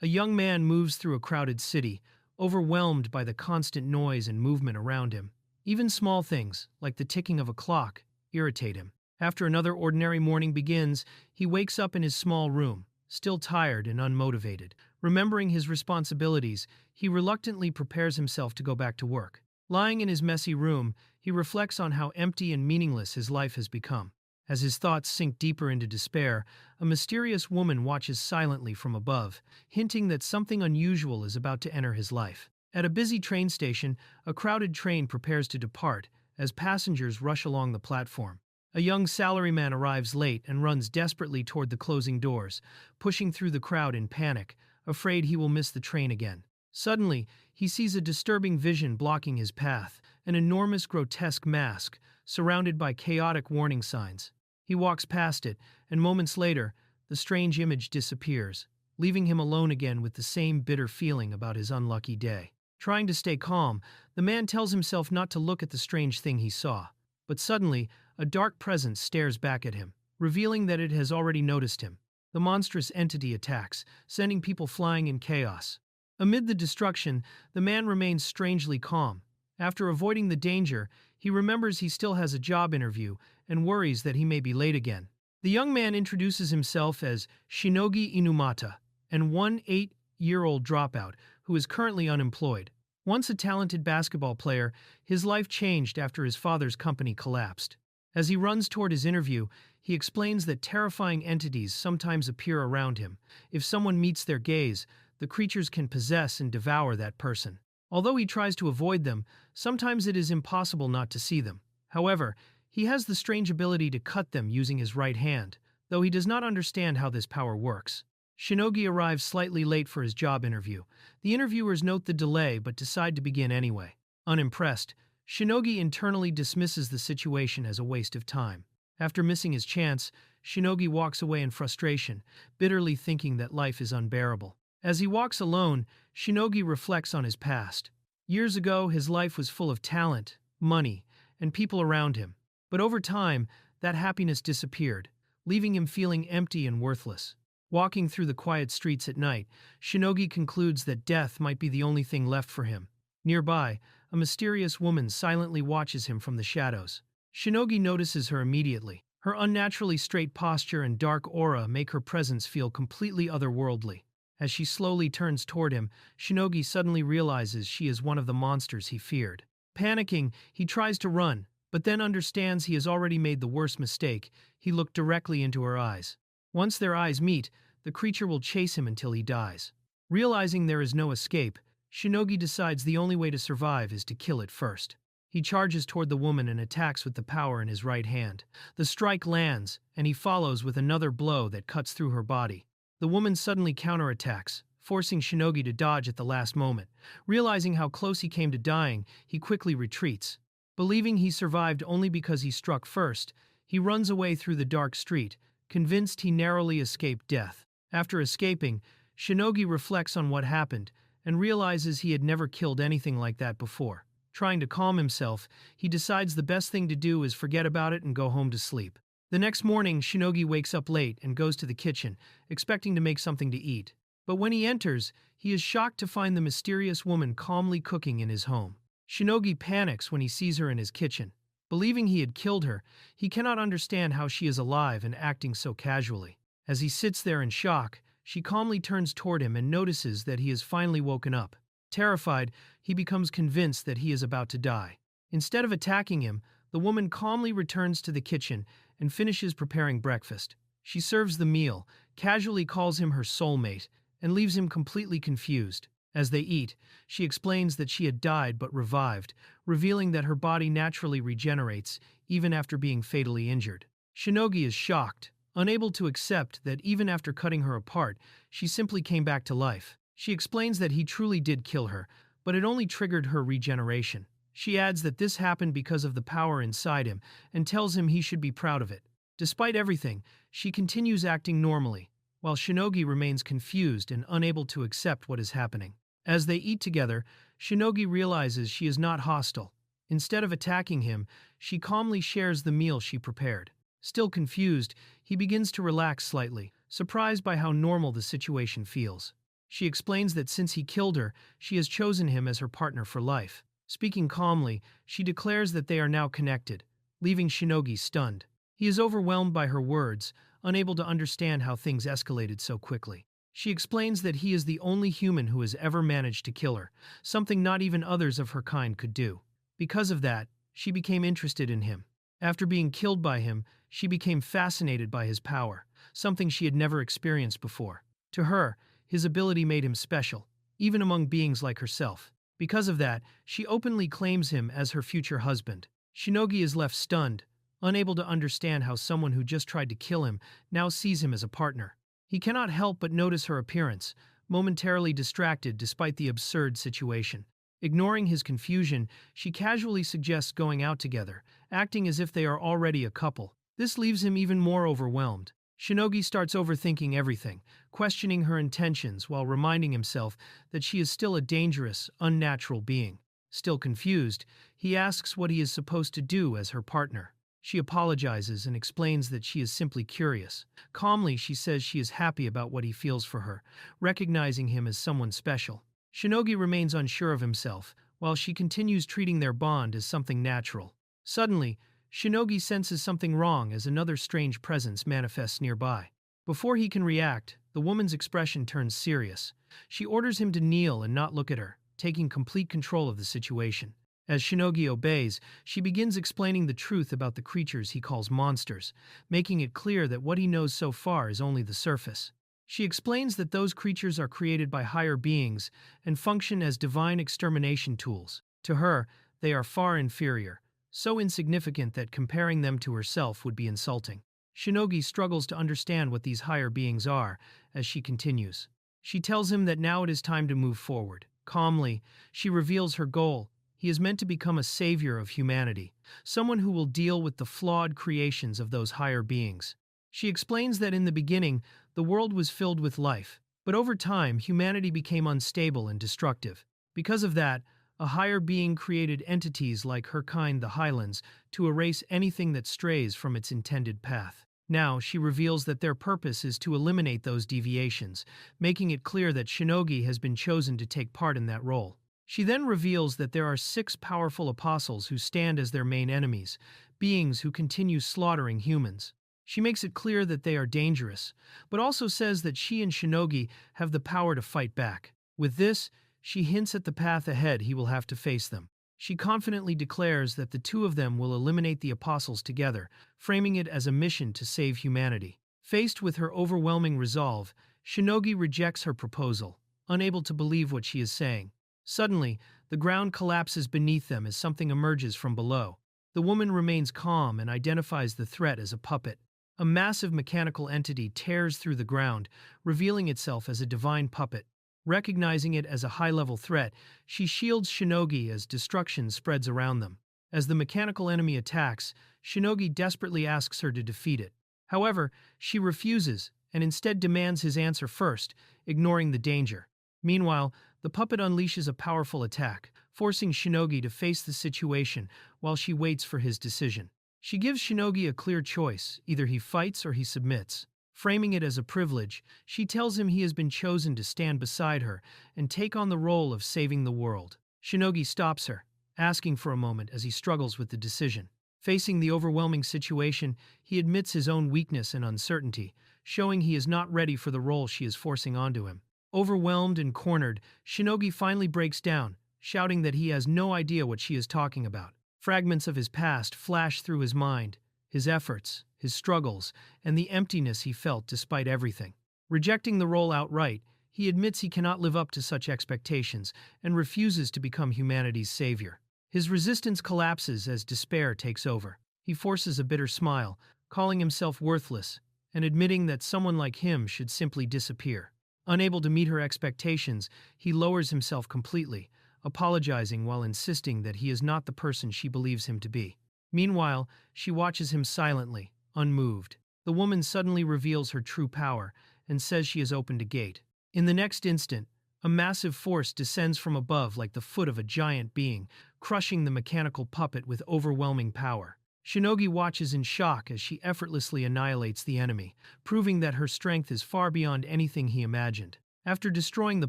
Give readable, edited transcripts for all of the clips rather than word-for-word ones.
A young man moves through a crowded city, overwhelmed by the constant noise and movement around him. Even small things, like the ticking of a clock, irritate him. After another ordinary morning begins, he wakes up in his small room, still tired and unmotivated. Remembering his responsibilities, he reluctantly prepares himself to go back to work. Lying in his messy room, he reflects on how empty and meaningless his life has become. As his thoughts sink deeper into despair, a mysterious woman watches silently from above, hinting that something unusual is about to enter his life. At a busy train station, a crowded train prepares to depart as passengers rush along the platform. A young salaryman arrives late and runs desperately toward the closing doors, pushing through the crowd in panic, afraid he will miss the train again. Suddenly, he sees a disturbing vision blocking his path, an enormous grotesque mask, surrounded by chaotic warning signs. He walks past it, and moments later, the strange image disappears, leaving him alone again with the same bitter feeling about his unlucky day. Trying to stay calm, the man tells himself not to look at the strange thing he saw. But suddenly, a dark presence stares back at him, revealing that it has already noticed him. The monstrous entity attacks, sending people flying in chaos. Amid the destruction, the man remains strangely calm. After avoiding the danger, he remembers he still has a job interview and worries that he may be late again. The young man introduces himself as Shinogi Inumata, an 18-year-old dropout who is currently unemployed. Once a talented basketball player, his life changed after his father's company collapsed. As he runs toward his interview, he explains that terrifying entities sometimes appear around him. If someone meets their gaze, the creatures can possess and devour that person. Although he tries to avoid them, sometimes it is impossible not to see them. However, he has the strange ability to cut them using his right hand, though he does not understand how this power works. Shinogi arrives slightly late for his job interview. The interviewers note the delay but decide to begin anyway. Unimpressed, Shinogi internally dismisses the situation as a waste of time. After missing his chance, Shinogi walks away in frustration, bitterly thinking that life is unbearable. As he walks alone, Shinogi reflects on his past. Years ago, his life was full of talent, money, and people around him. But over time, that happiness disappeared, leaving him feeling empty and worthless. Walking through the quiet streets at night, Shinogi concludes that death might be the only thing left for him. Nearby, a mysterious woman silently watches him from the shadows. Shinogi notices her immediately. Her unnaturally straight posture and dark aura make her presence feel completely otherworldly. As she slowly turns toward him, Shinogi suddenly realizes she is one of the monsters he feared. Panicking, he tries to run, but then understands he has already made the worst mistake. He looked directly into her eyes. Once their eyes meet, the creature will chase him until he dies. Realizing there is no escape, Shinogi decides the only way to survive is to kill it first. He charges toward the woman and attacks with the power in his right hand. The strike lands, and he follows with another blow that cuts through her body. The woman suddenly counterattacks, forcing Shinogi to dodge at the last moment. Realizing how close he came to dying, he quickly retreats. Believing he survived only because he struck first, he runs away through the dark street, convinced he narrowly escaped death. After escaping, Shinogi reflects on what happened and realizes he had never killed anything like that before. Trying to calm himself, he decides the best thing to do is forget about it and go home to sleep. The next morning, Shinogi wakes up late and goes to the kitchen, expecting to make something to eat. But when he enters, he is shocked to find the mysterious woman calmly cooking in his home. Shinogi panics when he sees her in his kitchen. Believing he had killed her, he cannot understand how she is alive and acting so casually. As he sits there in shock, she calmly turns toward him and notices that he has finally woken up. Terrified, he becomes convinced that he is about to die. Instead of attacking him, the woman calmly returns to the kitchen and finishes preparing breakfast. She serves the meal, casually calls him her soulmate, and leaves him completely confused. As they eat, she explains that she had died but revived, revealing that her body naturally regenerates even after being fatally injured. Shinogi is shocked, unable to accept that even after cutting her apart, she simply came back to life. She explains that he truly did kill her, but it only triggered her regeneration. She adds that this happened because of the power inside him and tells him he should be proud of it. Despite everything, she continues acting normally, while Shinogi remains confused and unable to accept what is happening. As they eat together, Shinogi realizes she is not hostile. Instead of attacking him, she calmly shares the meal she prepared. Still confused, he begins to relax slightly, surprised by how normal the situation feels. She explains that since he killed her, she has chosen him as her partner for life. Speaking calmly, she declares that they are now connected, leaving Shinogi stunned. He is overwhelmed by her words, unable to understand how things escalated so quickly. She explains that he is the only human who has ever managed to kill her, something not even others of her kind could do. Because of that, she became interested in him. After being killed by him, she became fascinated by his power, something she had never experienced before. To her, his ability made him special, even among beings like herself. Because of that, she openly claims him as her future husband. Shinogi is left stunned, unable to understand how someone who just tried to kill him now sees him as a partner. He cannot help but notice her appearance, momentarily distracted despite the absurd situation. Ignoring his confusion, she casually suggests going out together, acting as if they are already a couple. This leaves him even more overwhelmed. Shinogi starts overthinking everything, questioning her intentions while reminding himself that she is still a dangerous, unnatural being. Still confused, he asks what he is supposed to do as her partner. She apologizes and explains that she is simply curious. Calmly, she says she is happy about what he feels for her, recognizing him as someone special. Shinogi remains unsure of himself, while she continues treating their bond as something natural. Suddenly, Shinogi senses something wrong as another strange presence manifests nearby. Before he can react, the woman's expression turns serious. She orders him to kneel and not look at her, taking complete control of the situation. As Shinogi obeys, she begins explaining the truth about the creatures he calls monsters, making it clear that what he knows so far is only the surface. She explains that those creatures are created by higher beings and function as divine extermination tools. To her, they are far inferior, so insignificant that comparing them to herself would be insulting. Shinogi struggles to understand what these higher beings are as she continues. She tells him that now it is time to move forward. Calmly, she reveals her goal. He is meant to become a savior of humanity, someone who will deal with the flawed creations of those higher beings. She explains that in the beginning, the world was filled with life, but over time, humanity became unstable and destructive. Because of that, a higher being created entities like her kind, the Highlands, to erase anything that strays from its intended path. Now, she reveals that their purpose is to eliminate those deviations, making it clear that Shinogi has been chosen to take part in that role. She then reveals that there are 6 powerful apostles who stand as their main enemies, beings who continue slaughtering humans. She makes it clear that they are dangerous, but also says that she and Shinogi have the power to fight back. With this, she hints at the path ahead he will have to face them. She confidently declares that the two of them will eliminate the apostles together, framing it as a mission to save humanity. Faced with her overwhelming resolve, Shinogi rejects her proposal, unable to believe what she is saying. Suddenly, the ground collapses beneath them as something emerges from below. The woman remains calm and identifies the threat as a puppet. A massive mechanical entity tears through the ground, revealing itself as a divine puppet. Recognizing it as a high-level threat, she shields Shinogi as destruction spreads around them. As the mechanical enemy attacks, Shinogi desperately asks her to defeat it. However, she refuses and instead demands his answer first, ignoring the danger. Meanwhile, the puppet unleashes a powerful attack, forcing Shinogi to face the situation while she waits for his decision. She gives Shinogi a clear choice, either he fights or he submits. Framing it as a privilege, she tells him he has been chosen to stand beside her and take on the role of saving the world. Shinogi stops her, asking for a moment as he struggles with the decision. Facing the overwhelming situation, he admits his own weakness and uncertainty, showing he is not ready for the role she is forcing onto him. Overwhelmed and cornered, Shinogi finally breaks down, shouting that he has no idea what she is talking about. Fragments of his past flash through his mind, his efforts, his struggles, and the emptiness he felt despite everything. Rejecting the role outright, he admits he cannot live up to such expectations and refuses to become humanity's savior. His resistance collapses as despair takes over. He forces a bitter smile, calling himself worthless, and admitting that someone like him should simply disappear. Unable to meet her expectations, he lowers himself completely, apologizing while insisting that he is not the person she believes him to be. Meanwhile, she watches him silently, unmoved. The woman suddenly reveals her true power and says she has opened a gate. In the next instant, a massive force descends from above like the foot of a giant being, crushing the mechanical puppet with overwhelming power. Shinogi watches in shock as she effortlessly annihilates the enemy, proving that her strength is far beyond anything he imagined. After destroying the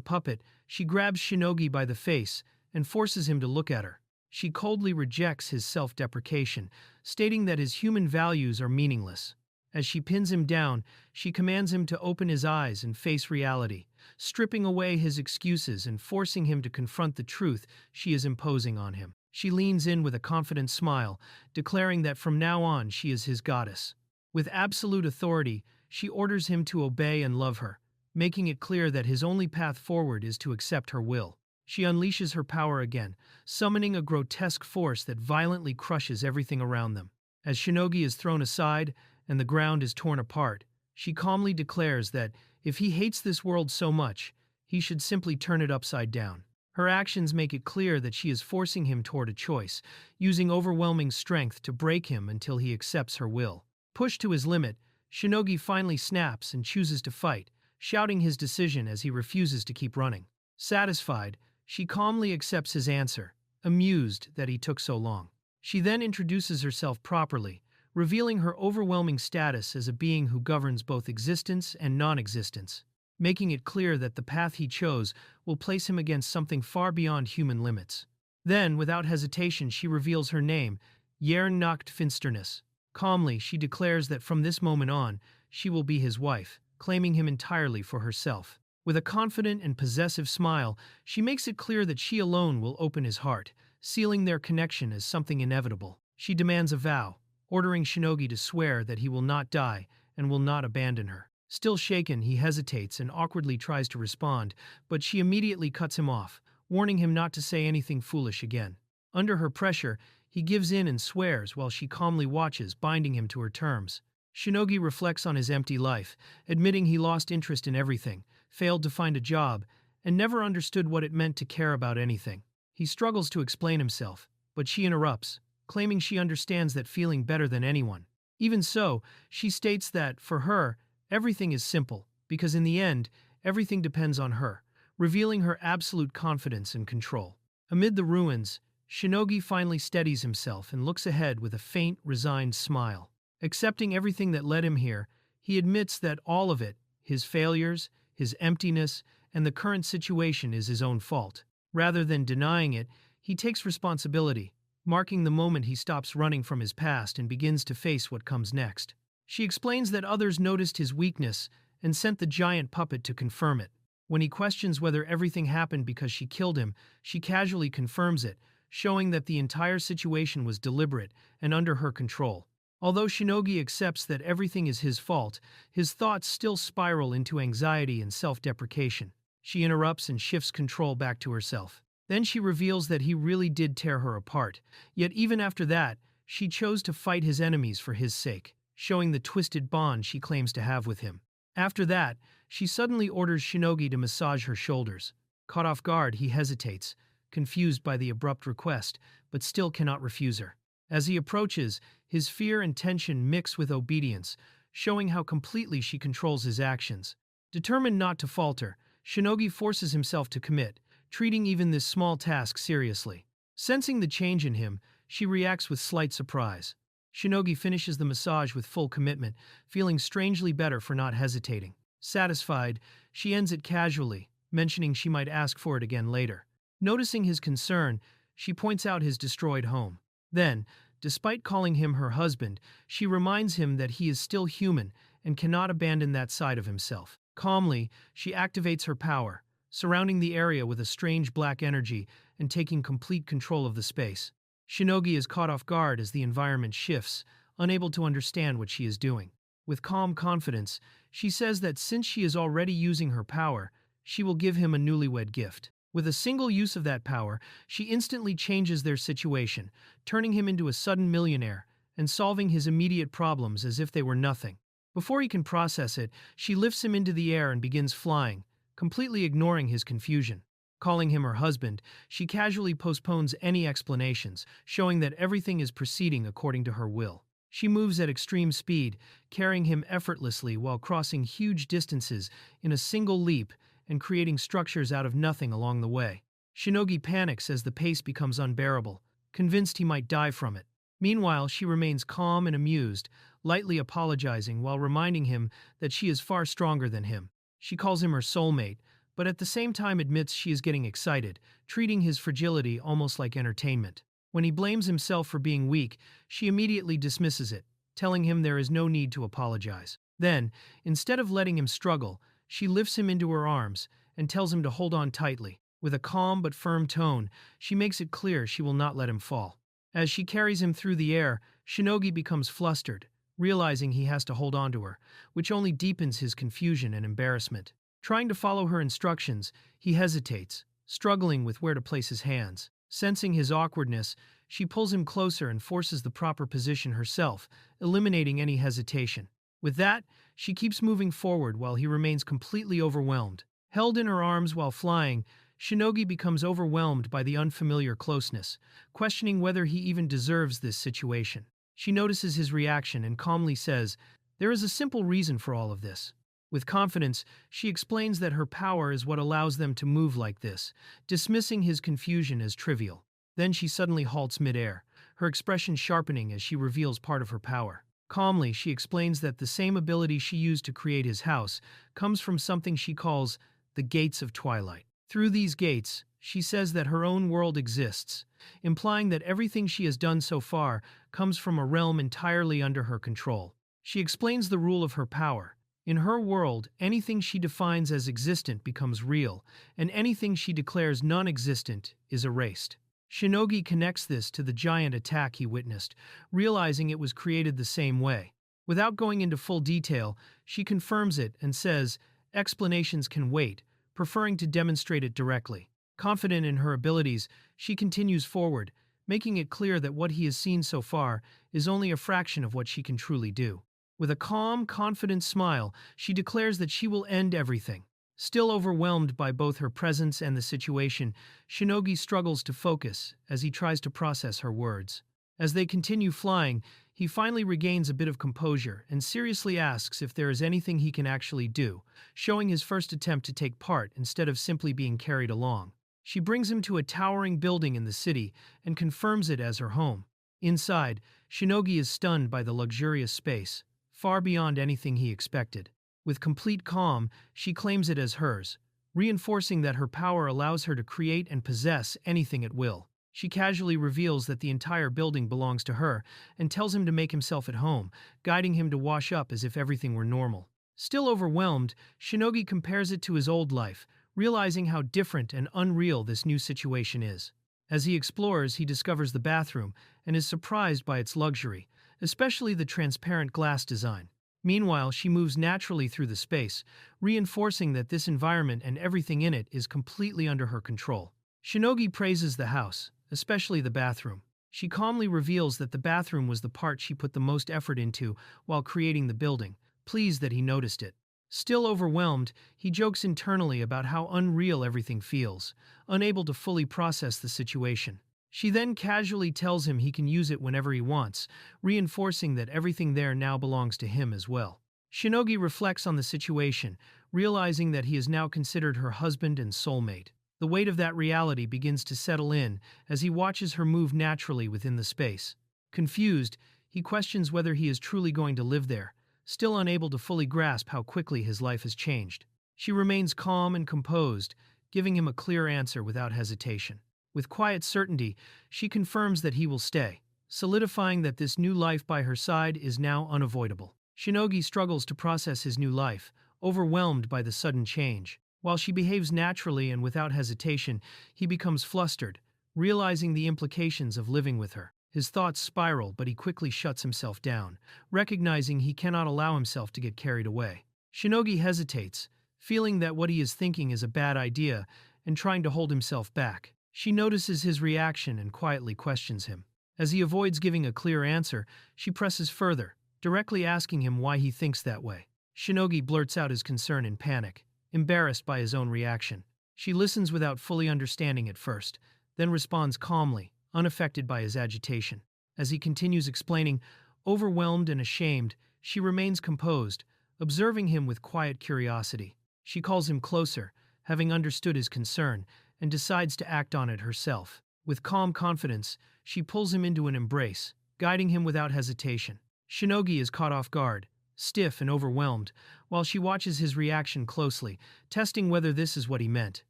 puppet, she grabs Shinogi by the face and forces him to look at her. She coldly rejects his self-deprecation, stating that his human values are meaningless. As she pins him down, she commands him to open his eyes and face reality, stripping away his excuses and forcing him to confront the truth she is imposing on him. She leans in with a confident smile, declaring that from now on she is his goddess. With absolute authority, she orders him to obey and love her, making it clear that his only path forward is to accept her will. She unleashes her power again, summoning a grotesque force that violently crushes everything around them. As Shinogi is thrown aside and the ground is torn apart, she calmly declares that if he hates this world so much, he should simply turn it upside down. Her actions make it clear that she is forcing him toward a choice, using overwhelming strength to break him until he accepts her will. Pushed to his limit, Shinogi finally snaps and chooses to fight, shouting his decision as he refuses to keep running. Satisfied, she calmly accepts his answer, amused that he took so long. She then introduces herself properly, revealing her overwhelming status as a being who governs both existence and non-existence, making it clear that the path he chose will place him against something far beyond human limits. Then, without hesitation, she reveals her name, Finsterness. Calmly, she declares that from this moment on, she will be his wife, claiming him entirely for herself. With a confident and possessive smile, she makes it clear that she alone will open his heart, sealing their connection as something inevitable. She demands a vow, ordering Shinogi to swear that he will not die and will not abandon her. Still shaken, he hesitates and awkwardly tries to respond, but she immediately cuts him off, warning him not to say anything foolish again. Under her pressure, he gives in and swears while she calmly watches, binding him to her terms. Shinogi reflects on his empty life, admitting he lost interest in everything, failed to find a job, and never understood what it meant to care about anything. He struggles to explain himself, but she interrupts, claiming she understands that feeling better than anyone. Even so, she states that, for her, everything is simple, because in the end, everything depends on her, revealing her absolute confidence and control. Amid the ruins, Shinogi finally steadies himself and looks ahead with a faint, resigned smile. Accepting everything that led him here, he admits that all of it, his failures, his emptiness, and the current situation is his own fault. Rather than denying it, he takes responsibility, marking the moment he stops running from his past and begins to face what comes next. She explains that others noticed his weakness and sent the giant puppet to confirm it. When he questions whether everything happened because she killed him, she casually confirms it, showing that the entire situation was deliberate and under her control. Although Shinogi accepts that everything is his fault, his thoughts still spiral into anxiety and self-deprecation. She interrupts and shifts control back to herself. Then she reveals that he really did tear her apart, yet even after that, she chose to fight his enemies for his sake, showing the twisted bond she claims to have with him. After that, she suddenly orders Shinogi to massage her shoulders. Caught off guard, he hesitates, confused by the abrupt request, but still cannot refuse her. As he approaches, his fear and tension mix with obedience, showing how completely she controls his actions. Determined not to falter, Shinogi forces himself to commit, treating even this small task seriously. Sensing the change in him, she reacts with slight surprise. Shinogi finishes the massage with full commitment, feeling strangely better for not hesitating. Satisfied, she ends it casually, mentioning she might ask for it again later. Noticing his concern, she points out his destroyed home. Then, despite calling him her husband, she reminds him that he is still human and cannot abandon that side of himself. Calmly, she activates her power, surrounding the area with a strange black energy and taking complete control of the space. Shinogi is caught off guard as the environment shifts, unable to understand what she is doing. With calm confidence, she says that since she is already using her power, she will give him a newlywed gift. With a single use of that power, she instantly changes their situation, turning him into a sudden millionaire and solving his immediate problems as if they were nothing. Before he can process it, she lifts him into the air and begins flying, completely ignoring his confusion. Calling him her husband, she casually postpones any explanations, showing that everything is proceeding according to her will. She moves at extreme speed, carrying him effortlessly while crossing huge distances in a single leap and creating structures out of nothing along the way. Shinogi panics as the pace becomes unbearable, convinced he might die from it. Meanwhile, she remains calm and amused, lightly apologizing while reminding him that she is far stronger than him. She calls him her soulmate, but at the same time admits she is getting excited, treating his fragility almost like entertainment. When he blames himself for being weak, she immediately dismisses it, telling him there is no need to apologize. Then, instead of letting him struggle, she lifts him into her arms and tells him to hold on tightly. With a calm but firm tone, she makes it clear she will not let him fall. As she carries him through the air, Shinogi becomes flustered, realizing he has to hold on to her, which only deepens his confusion and embarrassment. Trying to follow her instructions, he hesitates, struggling with where to place his hands. Sensing his awkwardness, she pulls him closer and forces the proper position herself, eliminating any hesitation. With that, she keeps moving forward while he remains completely overwhelmed. Held in her arms while flying, Shinogi becomes overwhelmed by the unfamiliar closeness, questioning whether he even deserves this situation. She notices his reaction and calmly says, "There is a simple reason for all of this." With confidence, she explains that her power is what allows them to move like this, dismissing his confusion as trivial. Then she suddenly halts midair, her expression sharpening as she reveals part of her power. Calmly, she explains that the same ability she used to create his house comes from something she calls the Gates of Twilight. Through these gates, she says that her own world exists, implying that everything she has done so far comes from a realm entirely under her control. She explains the rule of her power. In her world, anything she defines as existent becomes real, and anything she declares non-existent is erased. Shinogi connects this to the giant attack he witnessed, realizing it was created the same way. Without going into full detail, she confirms it and says, explanations can wait, preferring to demonstrate it directly. Confident in her abilities, she continues forward, making it clear that what he has seen so far is only a fraction of what she can truly do. With a calm, confident smile, she declares that she will end everything. Still overwhelmed by both her presence and the situation, Shinogi struggles to focus as he tries to process her words. As they continue flying, he finally regains a bit of composure and seriously asks if there is anything he can actually do, showing his first attempt to take part instead of simply being carried along. She brings him to a towering building in the city and confirms it as her home. Inside, Shinogi is stunned by the luxurious space, far beyond anything he expected. With complete calm, she claims it as hers, reinforcing that her power allows her to create and possess anything at will. She casually reveals that the entire building belongs to her and tells him to make himself at home, guiding him to wash up as if everything were normal. Still overwhelmed, Shinogi compares it to his old life, realizing how different and unreal this new situation is. As he explores, he discovers the bathroom and is surprised by its luxury, especially the transparent glass design. Meanwhile, she moves naturally through the space, reinforcing that this environment and everything in it is completely under her control. Shinogi praises the house, especially the bathroom. She calmly reveals that the bathroom was the part she put the most effort into while creating the building, pleased that he noticed it. Still overwhelmed, he jokes internally about how unreal everything feels, unable to fully process the situation. She then casually tells him he can use it whenever he wants, reinforcing that everything there now belongs to him as well. Shinogi reflects on the situation, realizing that he is now considered her husband and soulmate. The weight of that reality begins to settle in as he watches her move naturally within the space. Confused, he questions whether he is truly going to live there, still unable to fully grasp how quickly his life has changed. She remains calm and composed, giving him a clear answer without hesitation. With quiet certainty, she confirms that he will stay, solidifying that this new life by her side is now unavoidable. Shinogi struggles to process his new life, overwhelmed by the sudden change. While she behaves naturally and without hesitation, he becomes flustered, realizing the implications of living with her. His thoughts spiral, but he quickly shuts himself down, recognizing he cannot allow himself to get carried away. Shinogi hesitates, feeling that what he is thinking is a bad idea and trying to hold himself back. She notices his reaction and quietly questions him. As he avoids giving a clear answer, she presses further, directly asking him why he thinks that way. Shinogi blurts out his concern in panic, embarrassed by his own reaction. She listens without fully understanding at first, then responds calmly, unaffected by his agitation. As he continues explaining, overwhelmed and ashamed, she remains composed, observing him with quiet curiosity. She calls him closer, having understood his concern, and decides to act on it herself. With calm confidence, she pulls him into an embrace, guiding him without hesitation. Shinogi is caught off guard, stiff and overwhelmed, while she watches his reaction closely, testing whether this is what he meant.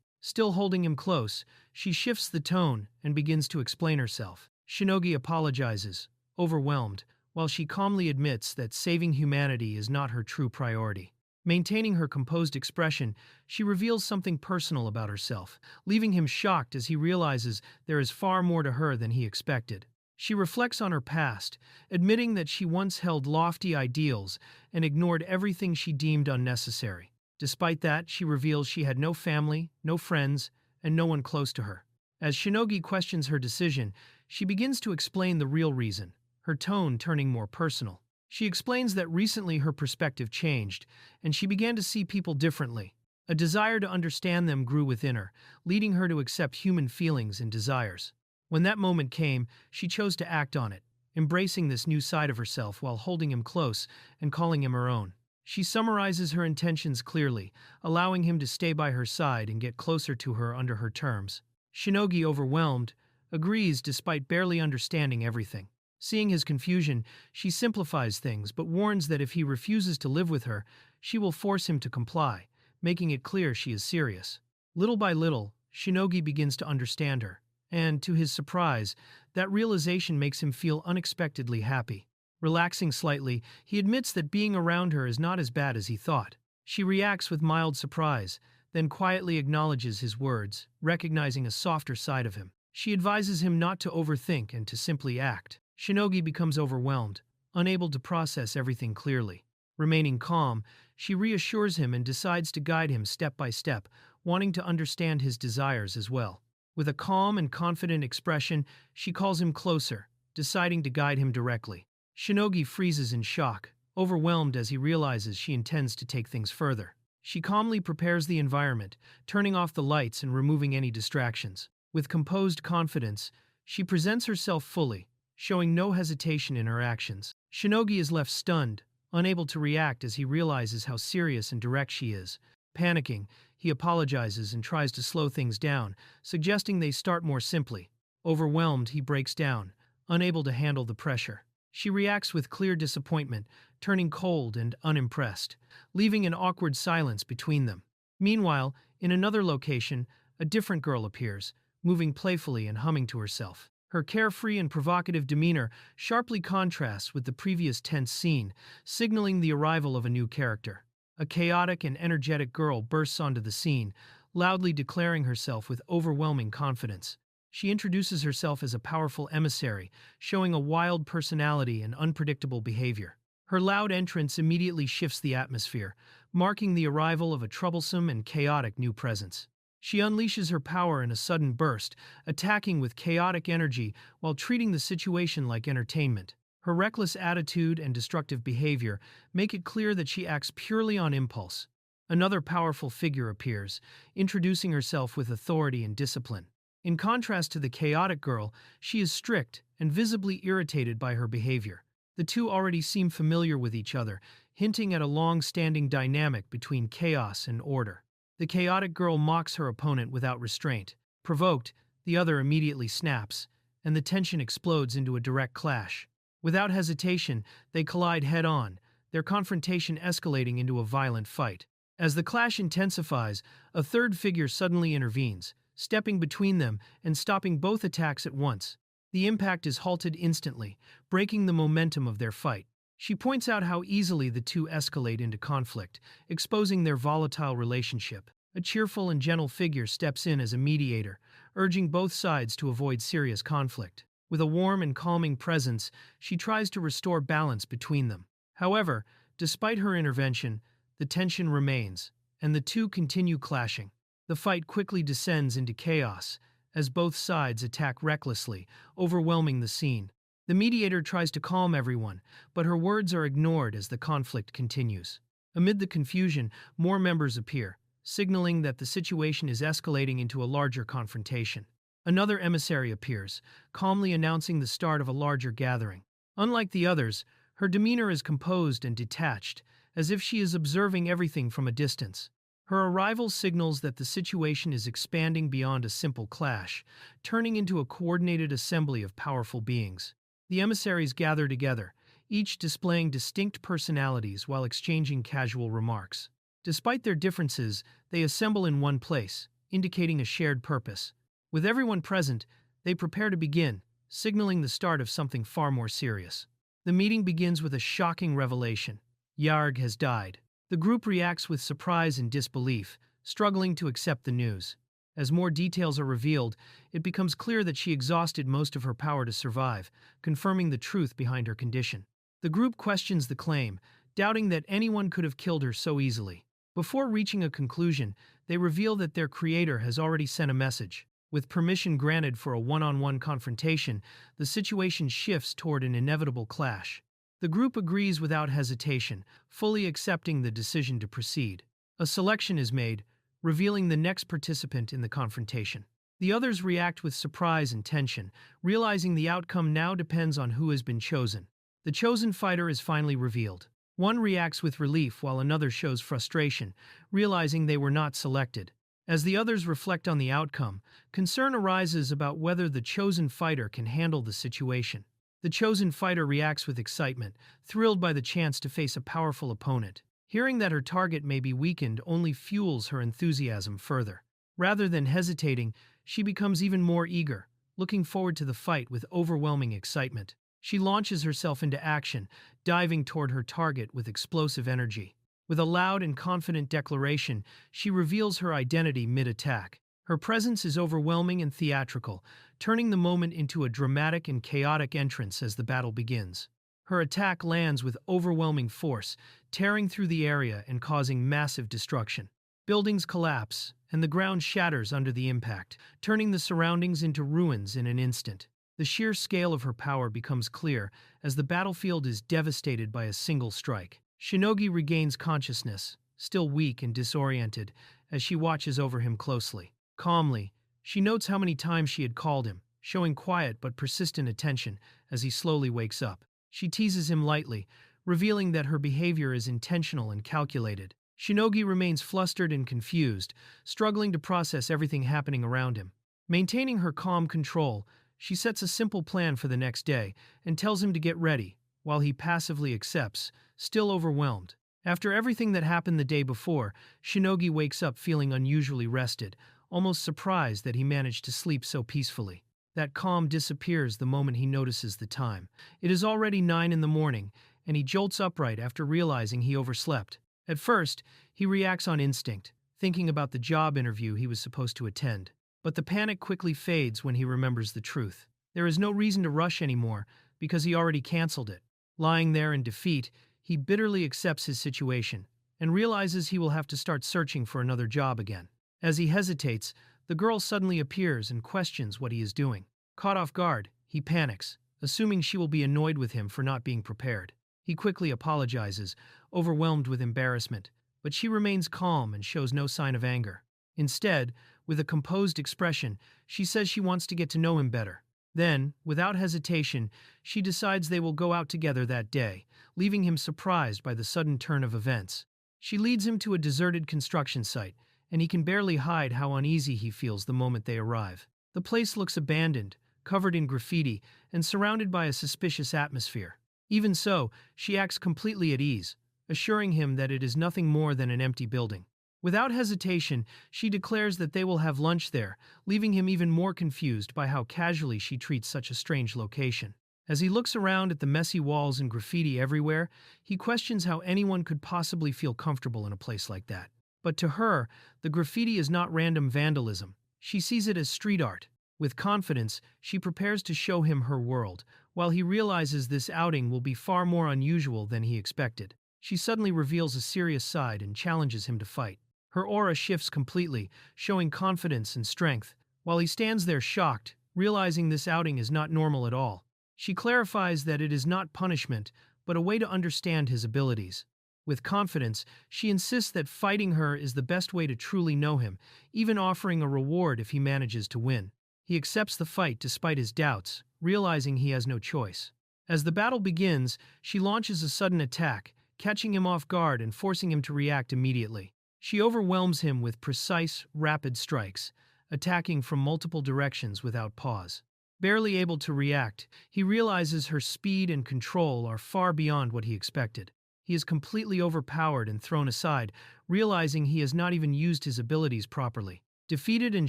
Still holding him close, she shifts the tone and begins to explain herself. Shinogi apologizes, overwhelmed, while she calmly admits that saving humanity is not her true priority. Maintaining her composed expression, she reveals something personal about herself, leaving him shocked as he realizes there is far more to her than he expected. She reflects on her past, admitting that she once held lofty ideals and ignored everything she deemed unnecessary. Despite that, she reveals she had no family, no friends, and no one close to her. As Shinogi questions her decision, she begins to explain the real reason, her tone turning more personal. She explains that recently her perspective changed, and she began to see people differently. A desire to understand them grew within her, leading her to accept human feelings and desires. When that moment came, she chose to act on it, embracing this new side of herself while holding him close and calling him her own. She summarizes her intentions clearly, allowing him to stay by her side and get closer to her under her terms. Shinogi, overwhelmed, agrees despite barely understanding everything. Seeing his confusion, she simplifies things but warns that if he refuses to live with her, she will force him to comply, making it clear she is serious. Little by little, Shinogi begins to understand her, and, to his surprise, that realization makes him feel unexpectedly happy. Relaxing slightly, he admits that being around her is not as bad as he thought. She reacts with mild surprise, then quietly acknowledges his words, recognizing a softer side of him. She advises him not to overthink and to simply act. Shinogi becomes overwhelmed, unable to process everything clearly. Remaining calm, she reassures him and decides to guide him step by step, wanting to understand his desires as well. With a calm and confident expression, she calls him closer, deciding to guide him directly. Shinogi freezes in shock, overwhelmed as he realizes she intends to take things further. She calmly prepares the environment, turning off the lights and removing any distractions. With composed confidence, she presents herself fully, showing no hesitation in her actions. Shinogi is left stunned, unable to react as he realizes how serious and direct she is. Panicking, he apologizes and tries to slow things down, suggesting they start more simply. Overwhelmed, he breaks down, unable to handle the pressure. She reacts with clear disappointment, turning cold and unimpressed, leaving an awkward silence between them. Meanwhile, in another location, a different girl appears, moving playfully and humming to herself. Her carefree and provocative demeanor sharply contrasts with the previous tense scene, signaling the arrival of a new character. A chaotic and energetic girl bursts onto the scene, loudly declaring herself with overwhelming confidence. She introduces herself as a powerful emissary, showing a wild personality and unpredictable behavior. Her loud entrance immediately shifts the atmosphere, marking the arrival of a troublesome and chaotic new presence. She unleashes her power in a sudden burst, attacking with chaotic energy while treating the situation like entertainment. Her reckless attitude and destructive behavior make it clear that she acts purely on impulse. Another powerful figure appears, introducing herself with authority and discipline. In contrast to the chaotic girl, she is strict and visibly irritated by her behavior. The two already seem familiar with each other, hinting at a long-standing dynamic between chaos and order. The chaotic girl mocks her opponent without restraint. Provoked, the other immediately snaps, and the tension explodes into a direct clash. Without hesitation, they collide head-on, their confrontation escalating into a violent fight. As the clash intensifies, a third figure suddenly intervenes, stepping between them and stopping both attacks at once. The impact is halted instantly, breaking the momentum of their fight. She points out how easily the two escalate into conflict, exposing their volatile relationship. A cheerful and gentle figure steps in as a mediator, urging both sides to avoid serious conflict. With a warm and calming presence, she tries to restore balance between them. However, despite her intervention, the tension remains, and the two continue clashing. The fight quickly descends into chaos, as both sides attack recklessly, overwhelming the scene. The mediator tries to calm everyone, but her words are ignored as the conflict continues. Amid the confusion, more members appear, signaling that the situation is escalating into a larger confrontation. Another emissary appears, calmly announcing the start of a larger gathering. Unlike the others, her demeanor is composed and detached, as if she is observing everything from a distance. Her arrival signals that the situation is expanding beyond a simple clash, turning into a coordinated assembly of powerful beings. The emissaries gather together, each displaying distinct personalities while exchanging casual remarks. Despite their differences, they assemble in one place, indicating a shared purpose. With everyone present, they prepare to begin, signaling the start of something far more serious. The meeting begins with a shocking revelation. Yarg has died. The group reacts with surprise and disbelief, struggling to accept the news. As more details are revealed, it becomes clear that she exhausted most of her power to survive, confirming the truth behind her condition. The group questions the claim, doubting that anyone could have killed her so easily. Before reaching a conclusion, they reveal that their creator has already sent a message. With permission granted for a one-on-one confrontation, the situation shifts toward an inevitable clash. The group agrees without hesitation, fully accepting the decision to proceed. A selection is made, revealing the next participant in the confrontation. The others react with surprise and tension, realizing the outcome now depends on who has been chosen. The chosen fighter is finally revealed. One reacts with relief while another shows frustration, realizing they were not selected. As the others reflect on the outcome, concern arises about whether the chosen fighter can handle the situation. The chosen fighter reacts with excitement, thrilled by the chance to face a powerful opponent. Hearing that her target may be weakened only fuels her enthusiasm further. Rather than hesitating, she becomes even more eager, looking forward to the fight with overwhelming excitement. She launches herself into action, diving toward her target with explosive energy. With a loud and confident declaration, she reveals her identity mid-attack. Her presence is overwhelming and theatrical, turning the moment into a dramatic and chaotic entrance as the battle begins. Her attack lands with overwhelming force, tearing through the area and causing massive destruction. Buildings collapse, and the ground shatters under the impact, turning the surroundings into ruins in an instant. The sheer scale of her power becomes clear as the battlefield is devastated by a single strike. Shinogi regains consciousness, still weak and disoriented, as she watches over him closely. Calmly, she notes how many times she had called him, showing quiet but persistent attention as he slowly wakes up. She teases him lightly, revealing that her behavior is intentional and calculated. Shinogi remains flustered and confused, struggling to process everything happening around him. Maintaining her calm control, she sets a simple plan for the next day and tells him to get ready, while he passively accepts, still overwhelmed. After everything that happened the day before, Shinogi wakes up feeling unusually rested, almost surprised that he managed to sleep so peacefully. That calm disappears the moment he notices the time. It is already 9 in the morning, and he jolts upright after realizing he overslept. At first, he reacts on instinct, thinking about the job interview he was supposed to attend. But the panic quickly fades when he remembers the truth. There is no reason to rush anymore, because he already canceled it. Lying there in defeat, he bitterly accepts his situation, and realizes he will have to start searching for another job again. As he hesitates, the girl suddenly appears and questions what he is doing. Caught off guard, he panics, assuming she will be annoyed with him for not being prepared. He quickly apologizes, overwhelmed with embarrassment, but she remains calm and shows no sign of anger. Instead, with a composed expression, she says she wants to get to know him better. Then, without hesitation, she decides they will go out together that day, leaving him surprised by the sudden turn of events. She leads him to a deserted construction site, and he can barely hide how uneasy he feels the moment they arrive. The place looks abandoned, covered in graffiti, and surrounded by a suspicious atmosphere. Even so, she acts completely at ease, assuring him that it is nothing more than an empty building. Without hesitation, she declares that they will have lunch there, leaving him even more confused by how casually she treats such a strange location. As he looks around at the messy walls and graffiti everywhere, he questions how anyone could possibly feel comfortable in a place like that. But to her, the graffiti is not random vandalism. She sees it as street art. With confidence, she prepares to show him her world, while he realizes this outing will be far more unusual than he expected. She suddenly reveals a serious side and challenges him to fight. Her aura shifts completely, showing confidence and strength, while he stands there shocked, realizing this outing is not normal at all. She clarifies that it is not punishment, but a way to understand his abilities. With confidence, she insists that fighting her is the best way to truly know him, even offering a reward if he manages to win. He accepts the fight despite his doubts, realizing he has no choice. As the battle begins, she launches a sudden attack, catching him off guard and forcing him to react immediately. She overwhelms him with precise, rapid strikes, attacking from multiple directions without pause. Barely able to react, he realizes her speed and control are far beyond what he expected. He is completely overpowered and thrown aside, realizing he has not even used his abilities properly. Defeated and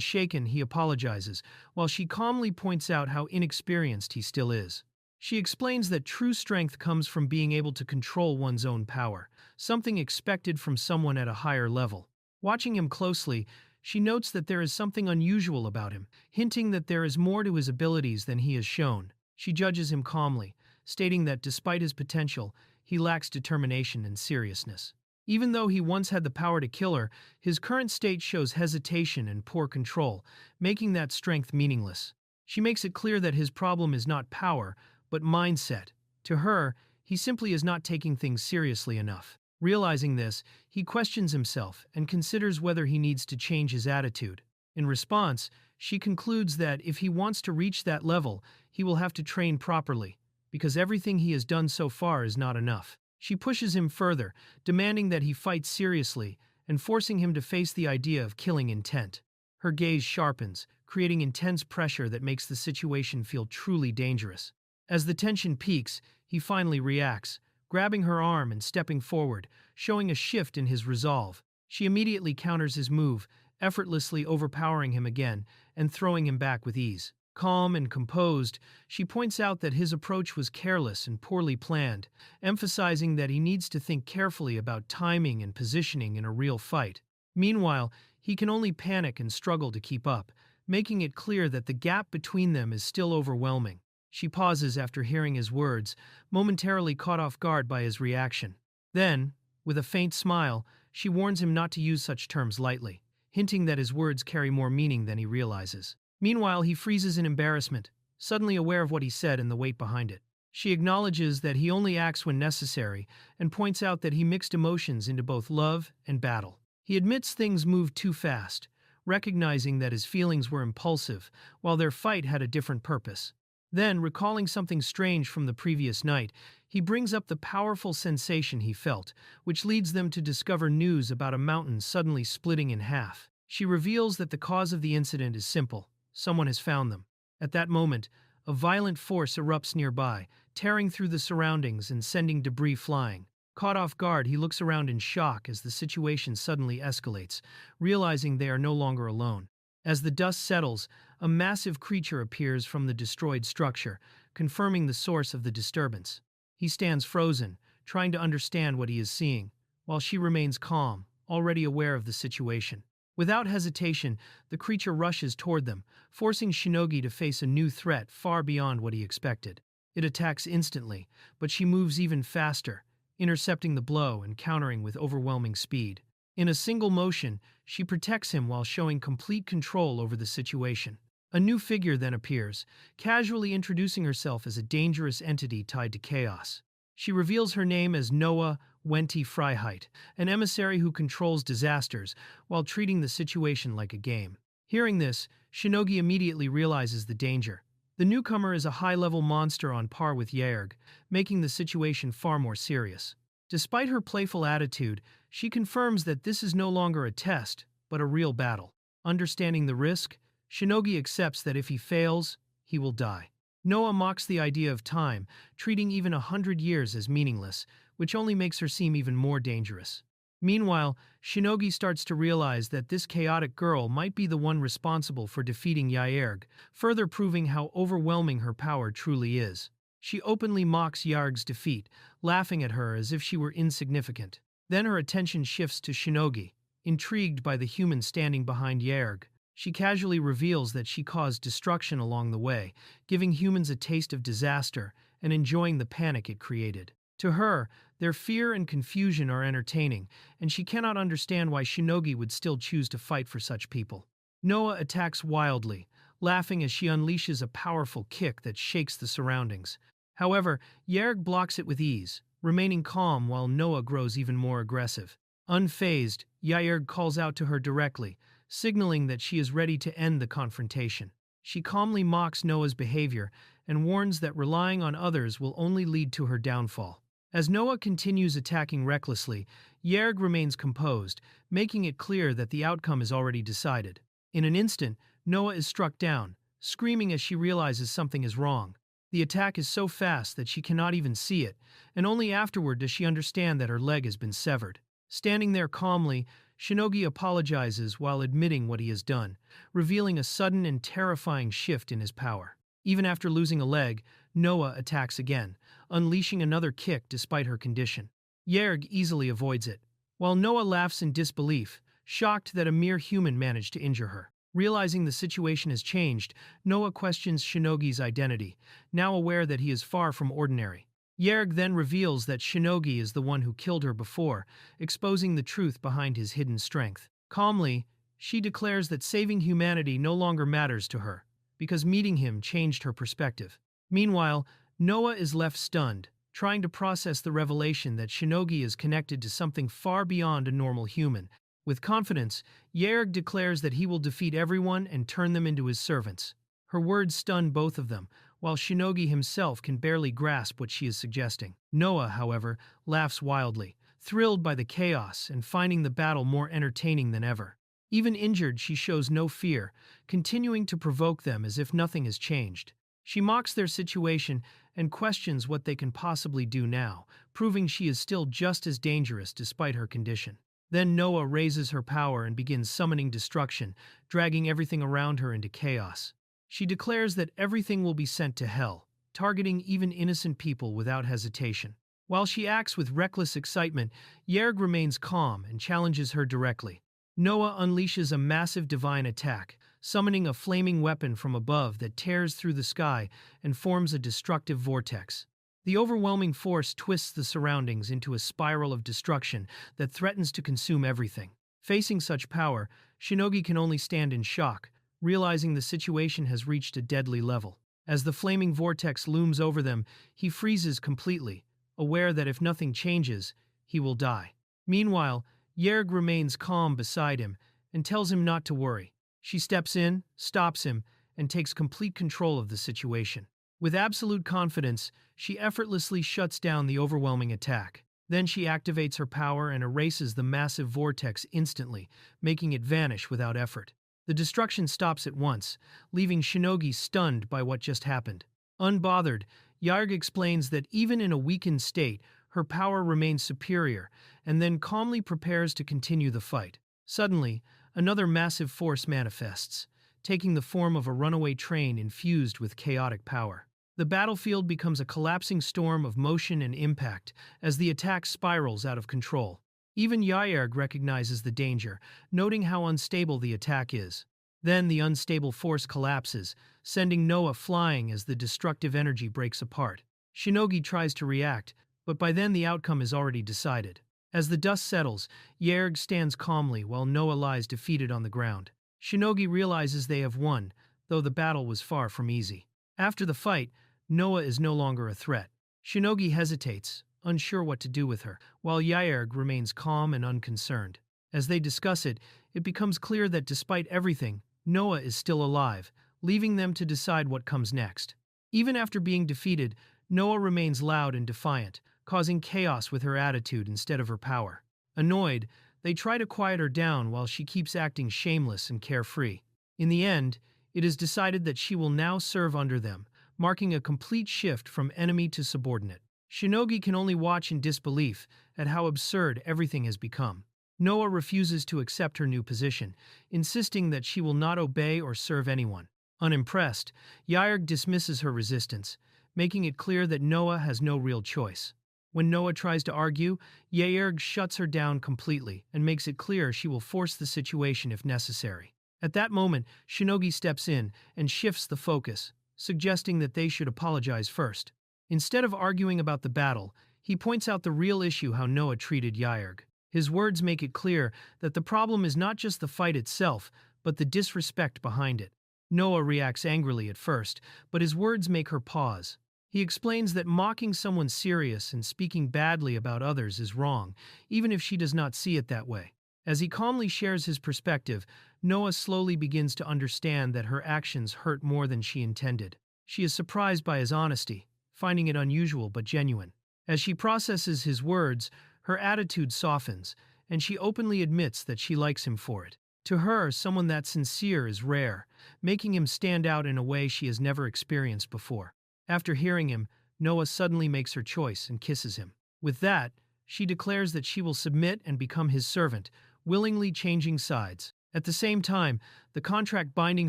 shaken, he apologizes, while she calmly points out how inexperienced he still is. She explains that true strength comes from being able to control one's own power, something expected from someone at a higher level. Watching him closely, she notes that there is something unusual about him, hinting that there is more to his abilities than he has shown. She judges him calmly, stating that despite his potential, he lacks determination and seriousness. Even though he once had the power to kill her, his current state shows hesitation and poor control, making that strength meaningless. She makes it clear that his problem is not power, but mindset. To her, he simply is not taking things seriously enough. Realizing this, he questions himself and considers whether he needs to change his attitude. In response, she concludes that if he wants to reach that level, he will have to train properly, because everything he has done so far is not enough. She pushes him further, demanding that he fight seriously and forcing him to face the idea of killing intent. Her gaze sharpens, creating intense pressure that makes the situation feel truly dangerous. As the tension peaks, he finally reacts, grabbing her arm and stepping forward, showing a shift in his resolve. She immediately counters his move, effortlessly overpowering him again and throwing him back with ease. Calm and composed, she points out that his approach was careless and poorly planned, emphasizing that he needs to think carefully about timing and positioning in a real fight. Meanwhile, he can only panic and struggle to keep up, making it clear that the gap between them is still overwhelming. She pauses after hearing his words, momentarily caught off guard by his reaction. Then, with a faint smile, she warns him not to use such terms lightly, hinting that his words carry more meaning than he realizes. Meanwhile, he freezes in embarrassment, suddenly aware of what he said and the weight behind it. She acknowledges that he only acts when necessary and points out that he mixed emotions into both love and battle. He admits things moved too fast, recognizing that his feelings were impulsive, while their fight had a different purpose. Then, recalling something strange from the previous night, he brings up the powerful sensation he felt, which leads them to discover news about a mountain suddenly splitting in half. She reveals that the cause of the incident is simple. Someone has found them. At that moment, a violent force erupts nearby, tearing through the surroundings and sending debris flying. Caught off guard, he looks around in shock as the situation suddenly escalates, realizing they are no longer alone. As the dust settles, a massive creature appears from the destroyed structure, confirming the source of the disturbance. He stands frozen, trying to understand what he is seeing, while she remains calm, already aware of the situation. Without hesitation, the creature rushes toward them, forcing Shinogi to face a new threat far beyond what he expected. It attacks instantly, but she moves even faster, intercepting the blow and countering with overwhelming speed. In a single motion, she protects him while showing complete control over the situation. A new figure then appears, casually introducing herself as a dangerous entity tied to chaos. She reveals her name as Noah Wenti Freiheit, an emissary who controls disasters while treating the situation like a game. Hearing this, Shinogi immediately realizes the danger. The newcomer is a high-level monster on par with Yaerg, making the situation far more serious. Despite her playful attitude, she confirms that this is no longer a test, but a real battle. Understanding the risk, Shinogi accepts that if he fails, he will die. Noah mocks the idea of time, treating even 100 years as meaningless, which only makes her seem even more dangerous. Meanwhile, Shinogi starts to realize that this chaotic girl might be the one responsible for defeating Yaerg, further proving how overwhelming her power truly is. She openly mocks Yaerg's defeat, laughing at her as if she were insignificant. Then her attention shifts to Shinogi, intrigued by the human standing behind Yaerg. She casually reveals that she caused destruction along the way, giving humans a taste of disaster and enjoying the panic it created. To her, their fear and confusion are entertaining, and she cannot understand why Shinogi would still choose to fight for such people. Noah attacks wildly, laughing as she unleashes a powerful kick that shakes the surroundings. However, Yaerg blocks it with ease, remaining calm while Noah grows even more aggressive. Unfazed, Yaerg calls out to her directly, signaling that she is ready to end the confrontation. She calmly mocks Noah's behavior and warns that relying on others will only lead to her downfall. As Noah continues attacking recklessly, Yaerg remains composed, making it clear that the outcome is already decided. In an instant, Noah is struck down, screaming as she realizes something is wrong. The attack is so fast that she cannot even see it, and only afterward does she understand that her leg has been severed. Standing there calmly, Shinogi apologizes while admitting what he has done, revealing a sudden and terrifying shift in his power. Even after losing a leg, Noah attacks again, unleashing another kick despite her condition. Yerg easily avoids it, while Noah laughs in disbelief, shocked that a mere human managed to injure her. Realizing the situation has changed, Noah questions Shinogi's identity, now aware that he is far from ordinary. Yerg then reveals that Shinogi is the one who killed her before, exposing the truth behind his hidden strength. Calmly, she declares that saving humanity no longer matters to her, because meeting him changed her perspective. Meanwhile, Noah is left stunned, trying to process the revelation that Shinogi is connected to something far beyond a normal human. With confidence, Yerg declares that he will defeat everyone and turn them into his servants. Her words stun both of them, while Shinogi himself can barely grasp what she is suggesting. Noah, however, laughs wildly, thrilled by the chaos and finding the battle more entertaining than ever. Even injured, she shows no fear, continuing to provoke them as if nothing has changed. She mocks their situation and questions what they can possibly do now, proving she is still just as dangerous despite her condition. Then Noah raises her power and begins summoning destruction, dragging everything around her into chaos. She declares that everything will be sent to hell, targeting even innocent people without hesitation. While she acts with reckless excitement, Yerg remains calm and challenges her directly. Noah unleashes a massive divine attack, summoning a flaming weapon from above that tears through the sky and forms a destructive vortex. The overwhelming force twists the surroundings into a spiral of destruction that threatens to consume everything. Facing such power, Shinogi can only stand in shock, realizing the situation has reached a deadly level. As the flaming vortex looms over them, he freezes completely, aware that if nothing changes, he will die. Meanwhile, Yerg remains calm beside him and tells him not to worry. She steps in, stops him, and takes complete control of the situation. With absolute confidence, she effortlessly shuts down the overwhelming attack. Then she activates her power and erases the massive vortex instantly, making it vanish without effort. The destruction stops at once, leaving Shinogi stunned by what just happened. Unbothered, Yerg explains that even in a weakened state, her power remains superior, and then calmly prepares to continue the fight. Suddenly, another massive force manifests, taking the form of a runaway train infused with chaotic power. The battlefield becomes a collapsing storm of motion and impact as the attack spirals out of control. Even Yerg recognizes the danger, noting how unstable the attack is. Then the unstable force collapses, sending Noah flying as the destructive energy breaks apart. Shinogi tries to react, but by then the outcome is already decided. As the dust settles, Yerg stands calmly while Noah lies defeated on the ground. Shinogi realizes they have won, though the battle was far from easy. After the fight, Noah is no longer a threat. Shinogi hesitates, unsure what to do with her, while Yerg remains calm and unconcerned. As they discuss it, it becomes clear that despite everything, Noah is still alive, leaving them to decide what comes next. Even after being defeated, Noah remains loud and defiant, causing chaos with her attitude instead of her power. Annoyed, they try to quiet her down while she keeps acting shameless and carefree. In the end, it is decided that she will now serve under them, marking a complete shift from enemy to subordinate. Shinogi can only watch in disbelief at how absurd everything has become. Noah refuses to accept her new position, insisting that she will not obey or serve anyone. Unimpressed, Yerg dismisses her resistance, making it clear that Noah has no real choice. When Noah tries to argue, Yerg shuts her down completely and makes it clear she will force the situation if necessary. At that moment, Shinogi steps in and shifts the focus, suggesting that they should apologize first. Instead of arguing about the battle, he points out the real issue: how Noah treated Yerg. His words make it clear that the problem is not just the fight itself, but the disrespect behind it. Noah reacts angrily at first, but his words make her pause. He explains that mocking someone serious and speaking badly about others is wrong, even if she does not see it that way. As he calmly shares his perspective, Noah slowly begins to understand that her actions hurt more than she intended. She is surprised by his honesty, finding it unusual but genuine. As she processes his words, her attitude softens, and she openly admits that she likes him for it. To her, someone that sincere is rare, making him stand out in a way she has never experienced before. After hearing him, Noah suddenly makes her choice and kisses him. With that, she declares that she will submit and become his servant, willingly changing sides. At the same time, the contract binding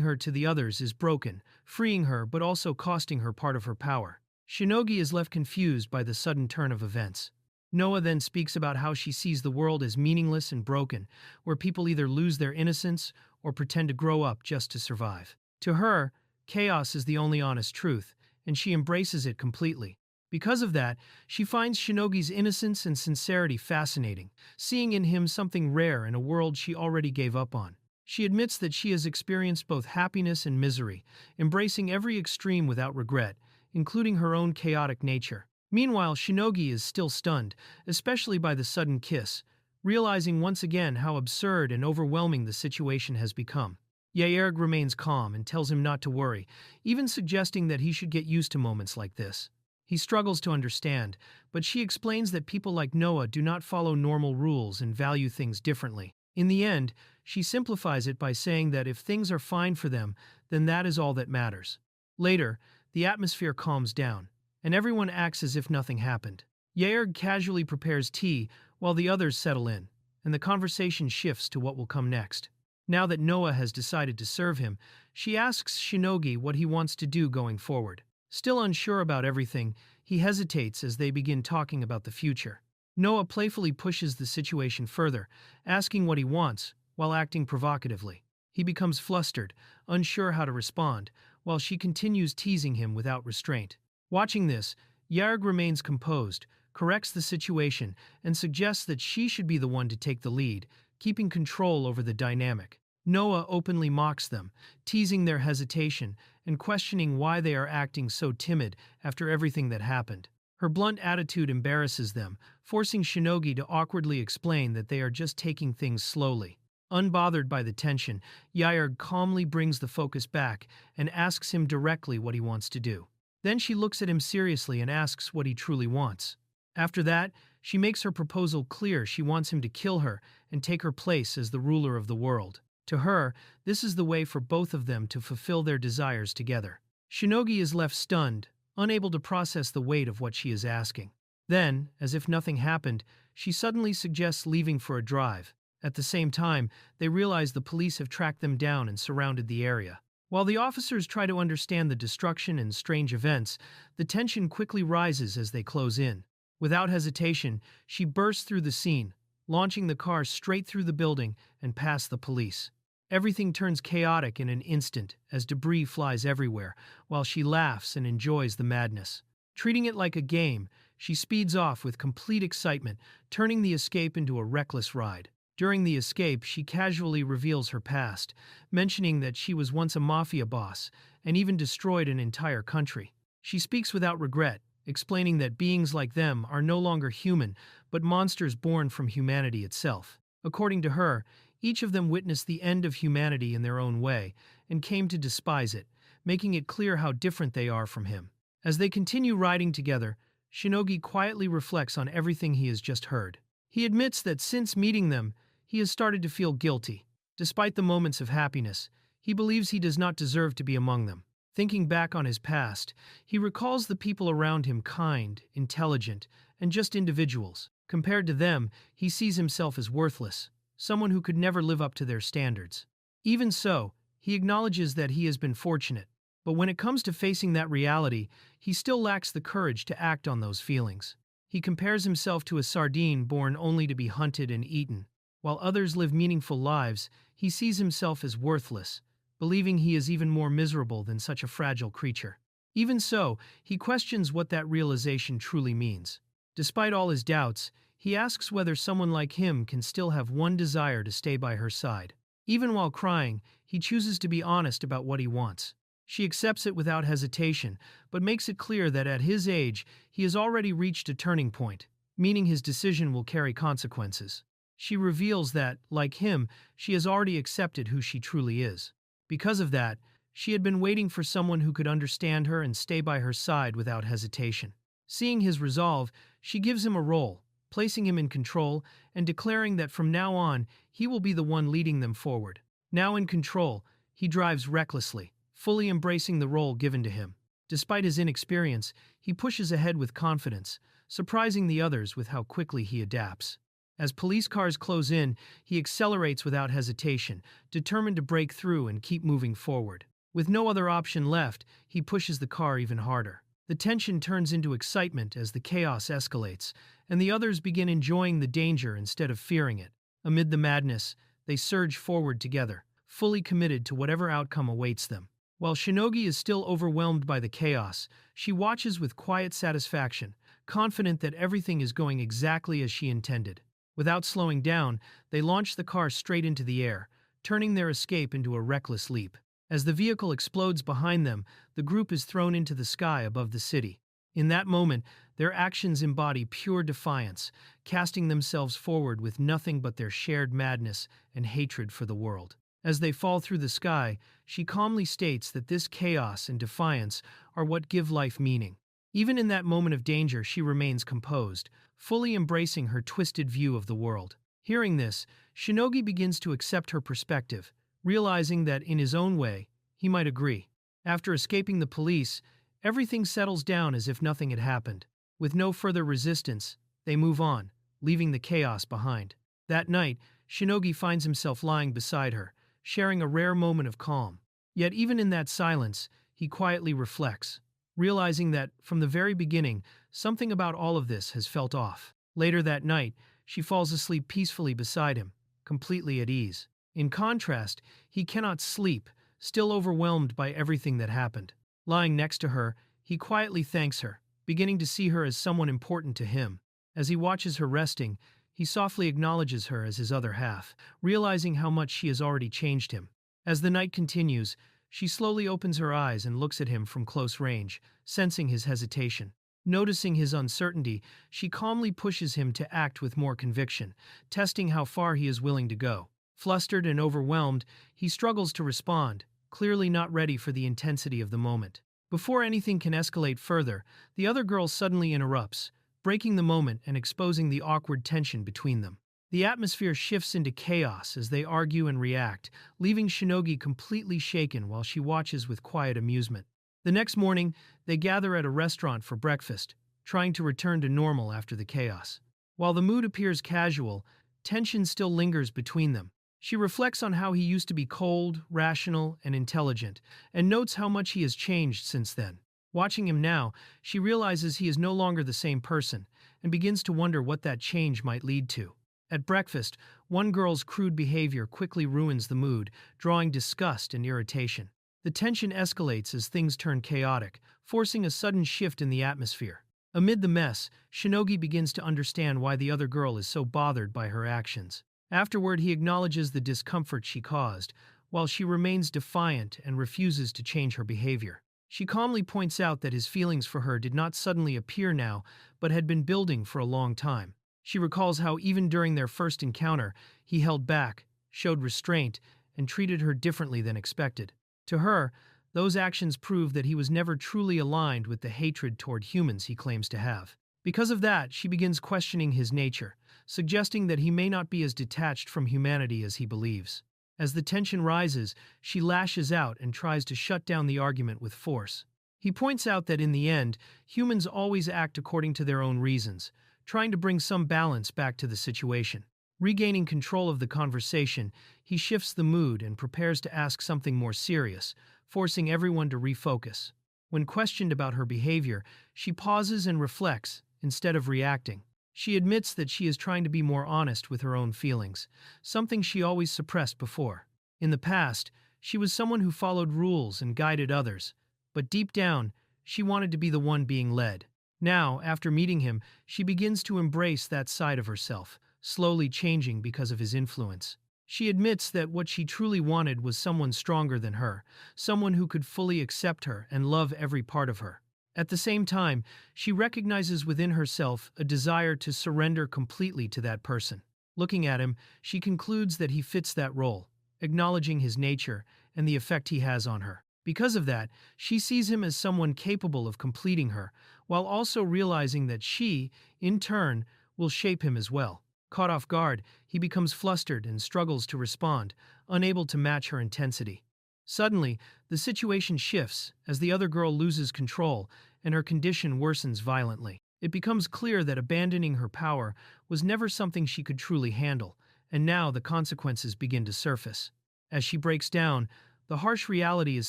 her to the others is broken, freeing her but also costing her part of her power. Shinogi is left confused by the sudden turn of events. Noah then speaks about how she sees the world as meaningless and broken, where people either lose their innocence or pretend to grow up just to survive. To her, chaos is the only honest truth, and she embraces it completely. Because of that, she finds Shinogi's innocence and sincerity fascinating, seeing in him something rare in a world she already gave up on. She admits that she has experienced both happiness and misery, embracing every extreme without regret, including her own chaotic nature. Meanwhile, Shinogi is still stunned, especially by the sudden kiss, realizing once again how absurd and overwhelming the situation has become. Yahello remains calm and tells him not to worry, even suggesting that he should get used to moments like this. He struggles to understand, but she explains that people like Noah do not follow normal rules and value things differently. In the end, she simplifies it by saying that if things are fine for them, then that is all that matters. Later, the atmosphere calms down, and everyone acts as if nothing happened. Yahello casually prepares tea while the others settle in, and the conversation shifts to what will come next. Now that Noah has decided to serve him, she asks Shinogi what he wants to do going forward. Still unsure about everything, he hesitates as they begin talking about the future. Noah playfully pushes the situation further, asking what he wants, while acting provocatively. He becomes flustered, unsure how to respond, while she continues teasing him without restraint. Watching this, Yahello remains composed, corrects the situation, and suggests that she should be the one to take the lead, keeping control over the dynamic. Noah openly mocks them, teasing their hesitation and questioning why they are acting so timid after everything that happened. Her blunt attitude embarrasses them, forcing Shinogi to awkwardly explain that they are just taking things slowly. Unbothered by the tension, Yahello calmly brings the focus back and asks him directly what he wants to do. Then she looks at him seriously and asks what he truly wants. After that, she makes her proposal clear. She wants him to kill her and take her place as the ruler of the world. To her, this is the way for both of them to fulfill their desires together. Shinogi is left stunned, unable to process the weight of what she is asking. Then, as if nothing happened, she suddenly suggests leaving for a drive. At the same time, they realize the police have tracked them down and surrounded the area. While the officers try to understand the destruction and strange events, the tension quickly rises as they close in. Without hesitation, she bursts through the scene, launching the car straight through the building and past the police. Everything turns chaotic in an instant as debris flies everywhere, while she laughs and enjoys the madness. Treating it like a game, she speeds off with complete excitement, turning the escape into a reckless ride. During the escape, she casually reveals her past, mentioning that she was once a mafia boss and even destroyed an entire country. She speaks without regret, explaining that beings like them are no longer human, but monsters born from humanity itself. According to her, each of them witnessed the end of humanity in their own way and came to despise it, making it clear how different they are from him. As they continue riding together, Shinogi quietly reflects on everything he has just heard. He admits that since meeting them, he has started to feel guilty. Despite the moments of happiness, he believes he does not deserve to be among them. Thinking back on his past, he recalls the people around him kind, intelligent, and just individuals. Compared to them, he sees himself as worthless, someone who could never live up to their standards. Even so, he acknowledges that he has been fortunate, but when it comes to facing that reality, he still lacks the courage to act on those feelings. He compares himself to a sardine born only to be hunted and eaten. While others live meaningful lives, he sees himself as worthless, believing he is even more miserable than such a fragile creature. Even so, he questions what that realization truly means. Despite all his doubts, he asks whether someone like him can still have one desire to stay by her side. Even while crying, he chooses to be honest about what he wants. She accepts it without hesitation, but makes it clear that at his age, he has already reached a turning point, meaning his decision will carry consequences. She reveals that, like him, she has already accepted who she truly is. Because of that, she had been waiting for someone who could understand her and stay by her side without hesitation. Seeing his resolve, she gives him a role, placing him in control and declaring that from now on, he will be the one leading them forward. Now in control, he drives recklessly, fully embracing the role given to him. Despite his inexperience, he pushes ahead with confidence, surprising the others with how quickly he adapts. As police cars close in, he accelerates without hesitation, determined to break through and keep moving forward. With no other option left, he pushes the car even harder. The tension turns into excitement as the chaos escalates, and the others begin enjoying the danger instead of fearing it. Amid the madness, they surge forward together, fully committed to whatever outcome awaits them. While Shinogi is still overwhelmed by the chaos, she watches with quiet satisfaction, confident that everything is going exactly as she intended. Without slowing down, they launch the car straight into the air, turning their escape into a reckless leap. As the vehicle explodes behind them, the group is thrown into the sky above the city. In that moment, their actions embody pure defiance, casting themselves forward with nothing but their shared madness and hatred for the world. As they fall through the sky, she calmly states that this chaos and defiance are what give life meaning. Even in that moment of danger, she remains composed, fully embracing her twisted view of the world. Hearing this, Shinogi begins to accept her perspective, realizing that in his own way, he might agree. After escaping the police, everything settles down as if nothing had happened. With no further resistance, they move on, leaving the chaos behind. That night, Shinogi finds himself lying beside her, sharing a rare moment of calm. Yet even in that silence, he quietly reflects, realizing that, from the very beginning, something about all of this has felt off. Later that night, she falls asleep peacefully beside him, completely at ease. In contrast, he cannot sleep, still overwhelmed by everything that happened. Lying next to her, he quietly thanks her, beginning to see her as someone important to him. As he watches her resting, he softly acknowledges her as his other half, realizing how much she has already changed him. As the night continues, she slowly opens her eyes and looks at him from close range, sensing his hesitation. Noticing his uncertainty, she calmly pushes him to act with more conviction, testing how far he is willing to go. Flustered and overwhelmed, he struggles to respond, clearly not ready for the intensity of the moment. Before anything can escalate further, the other girl suddenly interrupts, breaking the moment and exposing the awkward tension between them. The atmosphere shifts into chaos as they argue and react, leaving Shinogi completely shaken while she watches with quiet amusement. The next morning, they gather at a restaurant for breakfast, trying to return to normal after the chaos. While the mood appears casual, tension still lingers between them. She reflects on how he used to be cold, rational, and intelligent, and notes how much he has changed since then. Watching him now, she realizes he is no longer the same person, and begins to wonder what that change might lead to. At breakfast, one girl's crude behavior quickly ruins the mood, drawing disgust and irritation. The tension escalates as things turn chaotic, forcing a sudden shift in the atmosphere. Amid the mess, Shinogi begins to understand why the other girl is so bothered by her actions. Afterward, he acknowledges the discomfort she caused, while she remains defiant and refuses to change her behavior. She calmly points out that his feelings for her did not suddenly appear now, but had been building for a long time. She recalls how even during their first encounter, he held back, showed restraint, and treated her differently than expected. To her, those actions prove that he was never truly aligned with the hatred toward humans he claims to have. Because of that, she begins questioning his nature, suggesting that he may not be as detached from humanity as he believes. As the tension rises, she lashes out and tries to shut down the argument with force. He points out that in the end, humans always act according to their own reasons, trying to bring some balance back to the situation. Regaining control of the conversation, he shifts the mood and prepares to ask something more serious, forcing everyone to refocus. When questioned about her behavior, she pauses and reflects, instead of reacting. She admits that she is trying to be more honest with her own feelings, something she always suppressed before. In the past, she was someone who followed rules and guided others, but deep down, she wanted to be the one being led. Now, after meeting him, she begins to embrace that side of herself, slowly changing because of his influence. She admits that what she truly wanted was someone stronger than her, someone who could fully accept her and love every part of her. At the same time, she recognizes within herself a desire to surrender completely to that person. Looking at him, she concludes that he fits that role, acknowledging his nature and the effect he has on her. Because of that, she sees him as someone capable of completing her, while also realizing that she, in turn, will shape him as well. Caught off guard, he becomes flustered and struggles to respond, unable to match her intensity. Suddenly, the situation shifts as the other girl loses control and her condition worsens violently. It becomes clear that abandoning her power was never something she could truly handle, and now the consequences begin to surface. As she breaks down, the harsh reality is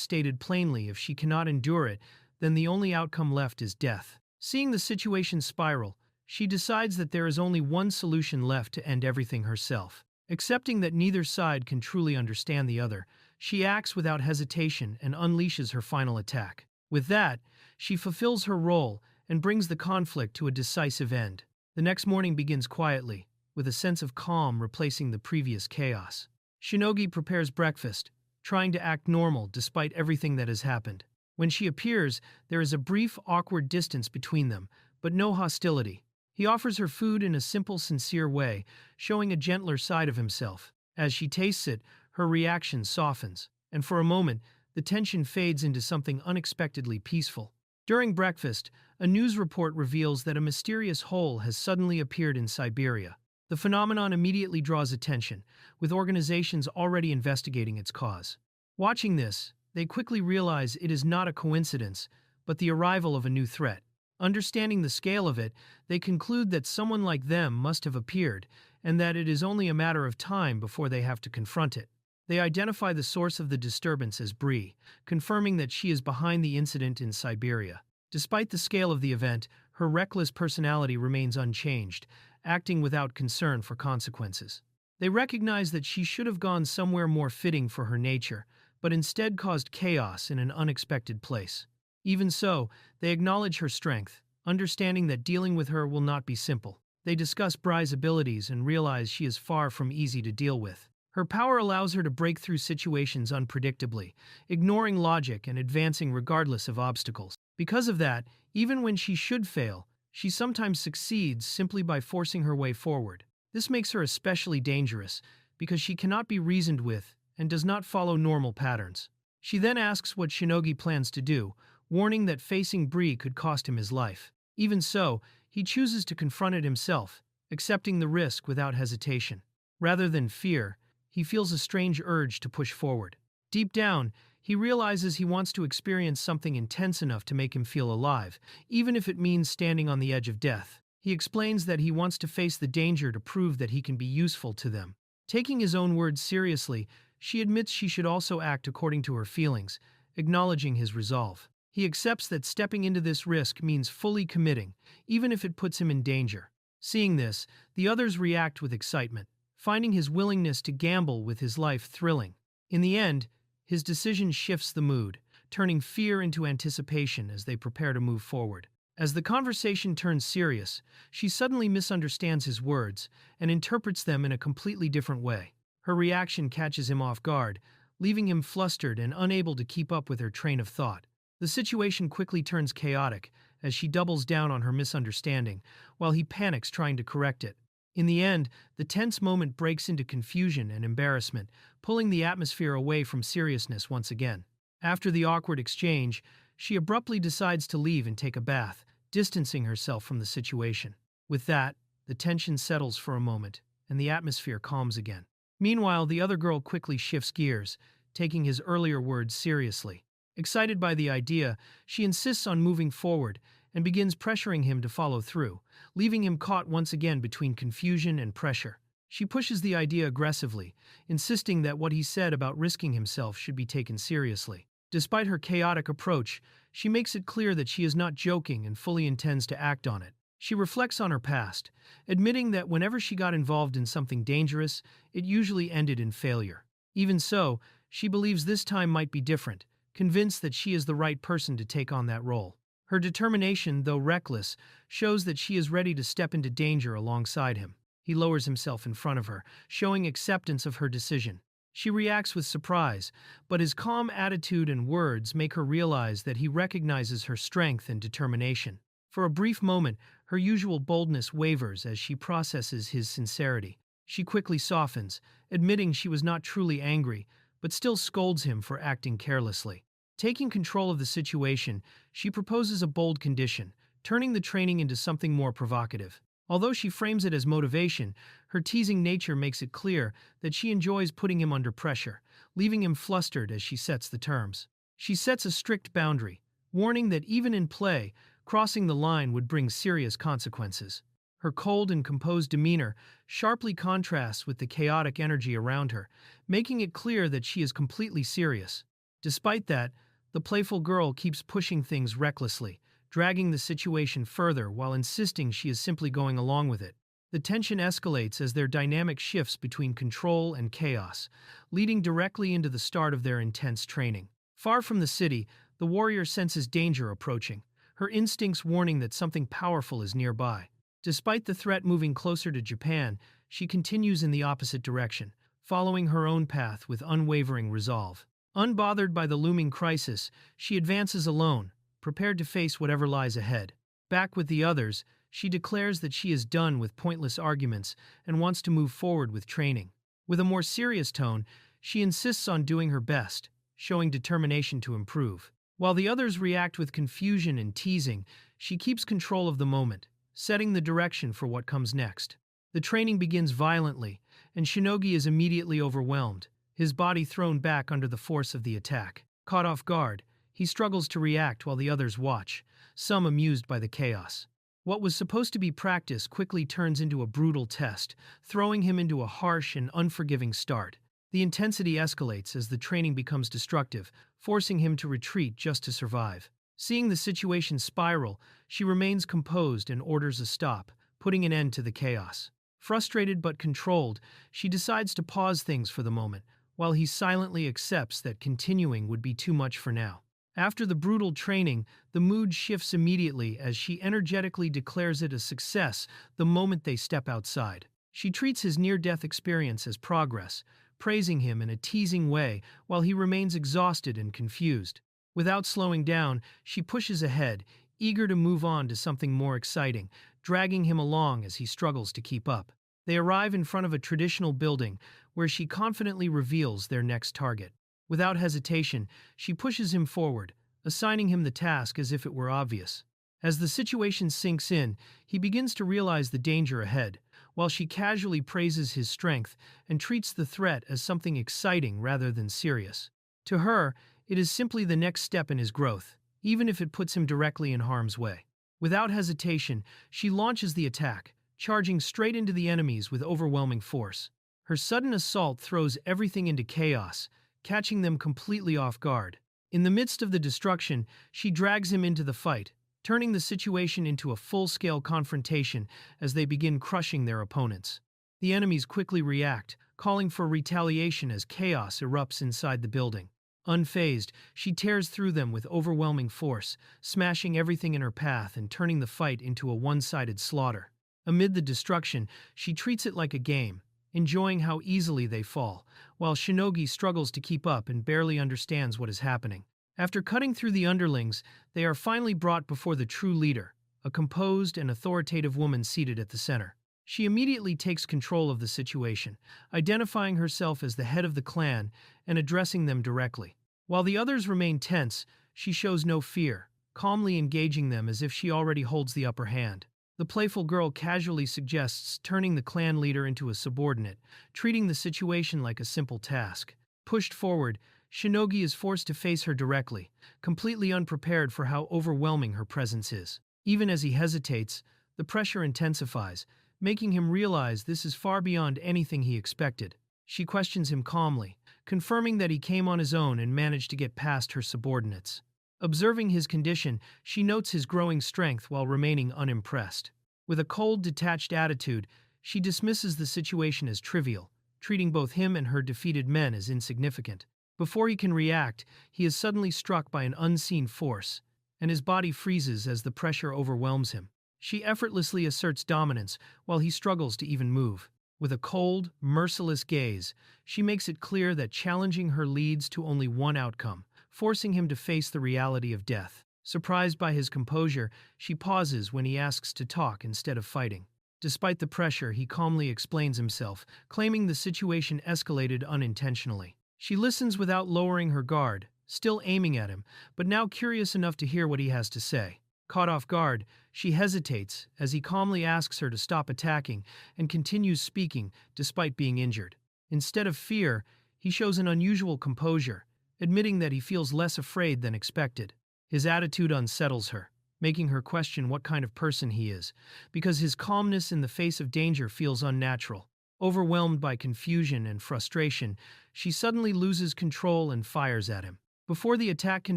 stated plainly: if she cannot endure it, then the only outcome left is death. Seeing the situation spiral, she decides that there is only one solution left: to end everything herself. Accepting that neither side can truly understand the other, she acts without hesitation and unleashes her final attack. With that, she fulfills her role and brings the conflict to a decisive end. The next morning begins quietly, with a sense of calm replacing the previous chaos. Shinogi prepares breakfast, trying to act normal despite everything that has happened. When she appears, there is a brief, awkward distance between them, but no hostility. He offers her food in a simple, sincere way, showing a gentler side of himself. As she tastes it, her reaction softens, and for a moment, the tension fades into something unexpectedly peaceful. During breakfast, a news report reveals that a mysterious hole has suddenly appeared in Siberia. The phenomenon immediately draws attention, with organizations already investigating its cause. Watching this, they quickly realize it is not a coincidence, but the arrival of a new threat. Understanding the scale of it, they conclude that someone like them must have appeared, and that it is only a matter of time before they have to confront it. They identify the source of the disturbance as Bree, confirming that she is behind the incident in Siberia. Despite the scale of the event, her reckless personality remains unchanged, acting without concern for consequences. They recognize that she should have gone somewhere more fitting for her nature, but instead caused chaos in an unexpected place. Even so, they acknowledge her strength, understanding that dealing with her will not be simple. They discuss Bree's abilities and realize she is far from easy to deal with. Her power allows her to break through situations unpredictably, ignoring logic and advancing regardless of obstacles. Because of that, even when she should fail, she sometimes succeeds simply by forcing her way forward. This makes her especially dangerous because she cannot be reasoned with and does not follow normal patterns. She then asks what Shinogi plans to do, warning that facing Bree could cost him his life. Even so, he chooses to confront it himself, accepting the risk without hesitation. Rather than fear, he feels a strange urge to push forward. Deep down, he realizes he wants to experience something intense enough to make him feel alive, even if it means standing on the edge of death. He explains that he wants to face the danger to prove that he can be useful to them. Taking his own words seriously, she admits she should also act according to her feelings, acknowledging his resolve. He accepts that stepping into this risk means fully committing, even if it puts him in danger. Seeing this, the others react with excitement, finding his willingness to gamble with his life thrilling. In the end, his decision shifts the mood, turning fear into anticipation as they prepare to move forward. As the conversation turns serious, she suddenly misunderstands his words and interprets them in a completely different way. Her reaction catches him off guard, leaving him flustered and unable to keep up with her train of thought. The situation quickly turns chaotic as she doubles down on her misunderstanding, while he panics trying to correct it. In the end, the tense moment breaks into confusion and embarrassment, pulling the atmosphere away from seriousness once again. After the awkward exchange, she abruptly decides to leave and take a bath, distancing herself from the situation. With that, the tension settles for a moment, and the atmosphere calms again. Meanwhile, the other girl quickly shifts gears, taking his earlier words seriously. Excited by the idea, she insists on moving forward and begins pressuring him to follow through, leaving him caught once again between confusion and pressure. She pushes the idea aggressively, insisting that what he said about risking himself should be taken seriously. Despite her chaotic approach, she makes it clear that she is not joking and fully intends to act on it. She reflects on her past, admitting that whenever she got involved in something dangerous, it usually ended in failure. Even so, she believes this time might be different, convinced that she is the right person to take on that role. Her determination, though reckless, shows that she is ready to step into danger alongside him. He lowers himself in front of her, showing acceptance of her decision. She reacts with surprise, but his calm attitude and words make her realize that he recognizes her strength and determination. For a brief moment, her usual boldness wavers as she processes his sincerity. She quickly softens, admitting she was not truly angry, but still scolds him for acting carelessly. Taking control of the situation, she proposes a bold condition, turning the training into something more provocative. Although she frames it as motivation, her teasing nature makes it clear that she enjoys putting him under pressure, leaving him flustered as she sets the terms. She sets a strict boundary, warning that even in play, crossing the line would bring serious consequences. Her cold and composed demeanor sharply contrasts with the chaotic energy around her, making it clear that she is completely serious. Despite that, the playful girl keeps pushing things recklessly, dragging the situation further while insisting she is simply going along with it. The tension escalates as their dynamic shifts between control and chaos, leading directly into the start of their intense training. Far from the city, the warrior senses danger approaching, her instincts warning that something powerful is nearby. Despite the threat moving closer to Japan, she continues in the opposite direction, following her own path with unwavering resolve. Unbothered by the looming crisis, she advances alone, prepared to face whatever lies ahead. Back with the others, she declares that she is done with pointless arguments and wants to move forward with training. With a more serious tone, she insists on doing her best, showing determination to improve. While the others react with confusion and teasing, she keeps control of the moment, setting the direction for what comes next. The training begins violently, and Shinogi is immediately overwhelmed, his body thrown back under the force of the attack. Caught off guard, he struggles to react while the others watch, some amused by the chaos. What was supposed to be practice quickly turns into a brutal test, throwing him into a harsh and unforgiving start. The intensity escalates as the training becomes destructive, forcing him to retreat just to survive. Seeing the situation spiral, she remains composed and orders a stop, putting an end to the chaos. Frustrated but controlled, she decides to pause things for the moment, while he silently accepts that continuing would be too much for now. After the brutal training, the mood shifts immediately as she energetically declares it a success the moment they step outside. She treats his near-death experience as progress, praising him in a teasing way while he remains exhausted and confused. Without slowing down, she pushes ahead, eager to move on to something more exciting, dragging him along as he struggles to keep up. They arrive in front of a traditional building where she confidently reveals their next target. Without hesitation, she pushes him forward, assigning him the task as if it were obvious. As the situation sinks in, he begins to realize the danger ahead, while she casually praises his strength and treats the threat as something exciting rather than serious. To her, it is simply the next step in his growth, even if it puts him directly in harm's way. Without hesitation, she launches the attack, charging straight into the enemies with overwhelming force. Her sudden assault throws everything into chaos, catching them completely off guard. In the midst of the destruction, she drags him into the fight, turning the situation into a full-scale confrontation as they begin crushing their opponents. The enemies quickly react, calling for retaliation as chaos erupts inside the building. Unfazed, she tears through them with overwhelming force, smashing everything in her path and turning the fight into a one-sided slaughter. Amid the destruction, she treats it like a game, enjoying how easily they fall, while Shinogi struggles to keep up and barely understands what is happening. After cutting through the underlings, they are finally brought before the true leader, a composed and authoritative woman seated at the center. She immediately takes control of the situation, identifying herself as the head of the clan and addressing them directly. While the others remain tense, she shows no fear, calmly engaging them as if she already holds the upper hand. The playful girl casually suggests turning the clan leader into a subordinate, treating the situation like a simple task. Pushed forward, Shinogi is forced to face her directly, completely unprepared for how overwhelming her presence is. Even as he hesitates, the pressure intensifies, making him realize this is far beyond anything he expected. She questions him calmly, confirming that he came on his own and managed to get past her subordinates. Observing his condition, she notes his growing strength while remaining unimpressed. With a cold, detached attitude, she dismisses the situation as trivial, treating both him and her defeated men as insignificant. Before he can react, he is suddenly struck by an unseen force, and his body freezes as the pressure overwhelms him. She effortlessly asserts dominance while he struggles to even move. With a cold, merciless gaze, she makes it clear that challenging her leads to only one outcome, forcing him to face the reality of death. Surprised by his composure, she pauses when he asks to talk instead of fighting. Despite the pressure, he calmly explains himself, claiming the situation escalated unintentionally. She listens without lowering her guard, still aiming at him, but now curious enough to hear what he has to say. Caught off guard, she hesitates as he calmly asks her to stop attacking and continues speaking despite being injured. Instead of fear, he shows an unusual composure, admitting that he feels less afraid than expected. His attitude unsettles her, making her question what kind of person he is, because his calmness in the face of danger feels unnatural. Overwhelmed by confusion and frustration, she suddenly loses control and fires at him. Before the attack can